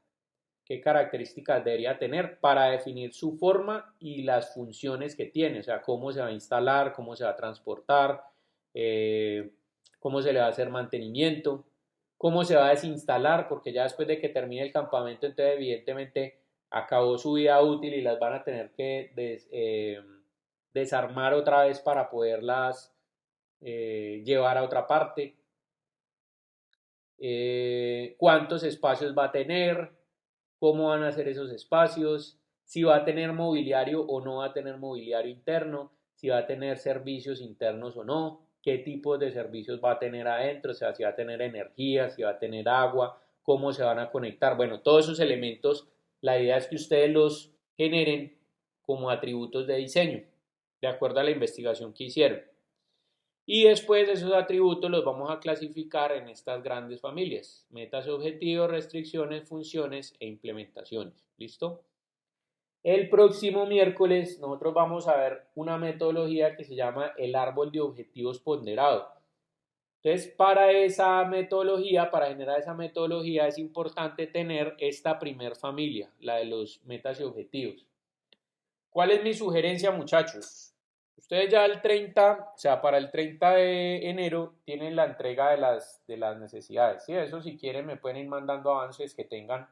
¿Qué características debería tener para definir su forma y las funciones que tiene? O sea, cómo se va a instalar, cómo se va a transportar, cómo se le va a hacer mantenimiento, cómo se va a desinstalar, porque ya después de que termine el campamento, entonces evidentemente acabó su vida útil y las van a tener que desarmar otra vez para poderlas llevar a otra parte. Cuántos espacios va a tener, cómo van a ser esos espacios, si va a tener mobiliario o no va a tener mobiliario interno, si va a tener servicios internos o no, qué tipos de servicios va a tener adentro, o sea, si va a tener energía, si va a tener agua, cómo se van a conectar. Bueno, todos esos elementos, la idea es que ustedes los generen como atributos de diseño, de acuerdo a la investigación que hicieron. Y después esos atributos los vamos a clasificar en estas grandes familias: metas y objetivos, restricciones, funciones e implementaciones. ¿Listo? El próximo miércoles nosotros vamos a ver una metodología que se llama el árbol de objetivos ponderado. Entonces, para esa metodología, para generar esa metodología, es importante tener esta primer familia, la de los metas y objetivos. ¿Cuál es mi sugerencia, muchachos? Ustedes ya el 30, o sea, para el 30 de enero tienen la entrega de las necesidades. ¿Sí? Eso, si quieren, me pueden ir mandando avances que tengan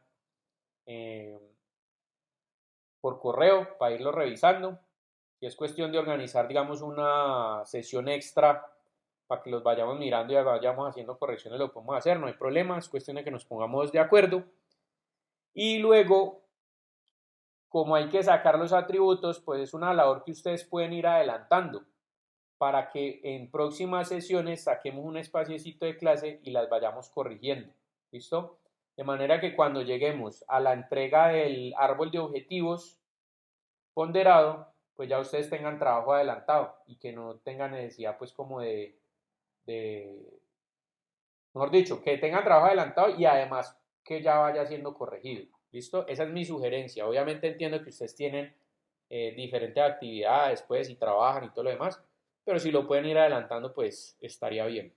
por correo para irlo revisando. Y es cuestión de organizar, digamos, una sesión extra para que los vayamos mirando y vayamos haciendo correcciones, lo podemos hacer, no hay problema, es cuestión de que nos pongamos de acuerdo. Y luego, como hay que sacar los atributos, pues es una labor que ustedes pueden ir adelantando para que en próximas sesiones saquemos un espaciecito de clase y las vayamos corrigiendo. ¿Listo? De manera que cuando lleguemos a la entrega del árbol de objetivos ponderado, pues ya ustedes tengan trabajo adelantado y que no tengan necesidad pues como mejor dicho, que tengan trabajo adelantado y además que ya vaya siendo corregido. ¿Listo? Esa es mi sugerencia. Obviamente entiendo que ustedes tienen diferentes actividades pues y trabajan y todo lo demás, pero si lo pueden ir adelantando pues estaría bien.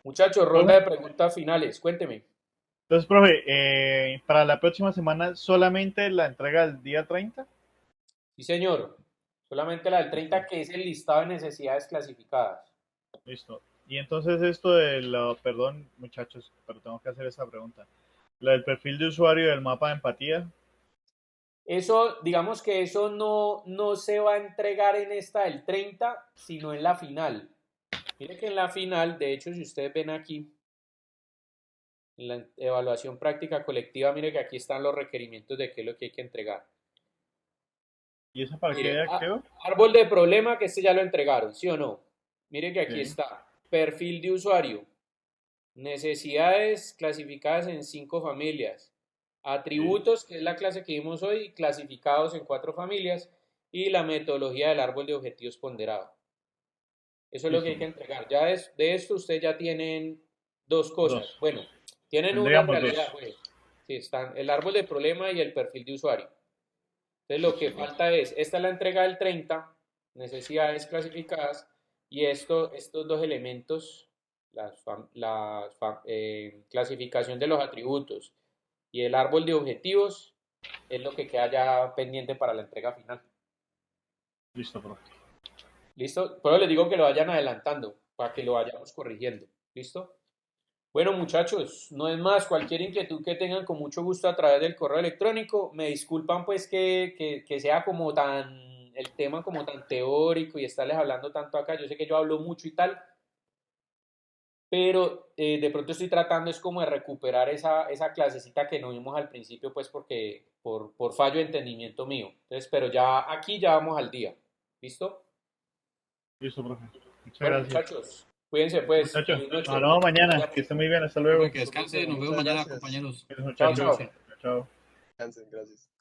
Muchachos, ronda de preguntas finales, cuénteme. Entonces, profe, para la próxima semana solamente la entrega del día 30. Sí, señor. Solamente la del 30, que es el listado de necesidades clasificadas. Listo. Y entonces esto de la, perdón muchachos, pero tengo que hacer esa pregunta. La del perfil de usuario y del mapa de empatía. Eso, digamos que eso no se va a entregar en esta del 30, sino en la final. Mire que en la final, de hecho, si ustedes ven aquí, en la evaluación práctica colectiva, mire que aquí están los requerimientos de qué es lo que hay que entregar. ¿Y eso para Mire, qué quedó? árbol de problema, que este ya lo entregaron, ¿sí o no? Mire que aquí Sí. está, perfil de usuario, necesidades clasificadas en 5 familias, atributos, que es la clase que vimos hoy, clasificados en 4 familias, y la metodología del árbol de objetivos ponderado. Eso es lo que hay que entregar. Ya de esto ustedes ya tienen 2 cosas. Dos. Bueno, tienen una en Tendríamos realidad, dos. pues. Sí, están el árbol de problema y el perfil de usuario. Entonces lo que falta es, esta es la entrega del 30, necesidades clasificadas, y estos 2 elementos, clasificación de los atributos y el árbol de objetivos, es lo que queda ya pendiente para la entrega final. Listo, profe. ¿Listo? Pero les digo que lo vayan adelantando para que lo vayamos corrigiendo. ¿Listo? Bueno, muchachos, no es más, cualquier inquietud que tengan con mucho gusto a través del correo electrónico. Me disculpan pues que sea como el tema como tan teórico y estarles hablando tanto acá. Yo sé que yo hablo mucho y tal, pero de pronto estoy tratando es como de recuperar esa clasecita que no vimos al principio pues porque por fallo de entendimiento mío. Entonces, pero ya aquí ya vamos al día. ¿Listo? Listo, profe. Muchas Bueno, gracias. muchachos, cuídense pues. Muchachos, Feliz nos noche. hablamos mañana. Que esté muy bien. Hasta luego. Que descanse, nos vemos Muchas mañana, gracias. compañeros. Muchachos. Chao, chao. Chao. Descansen, gracias.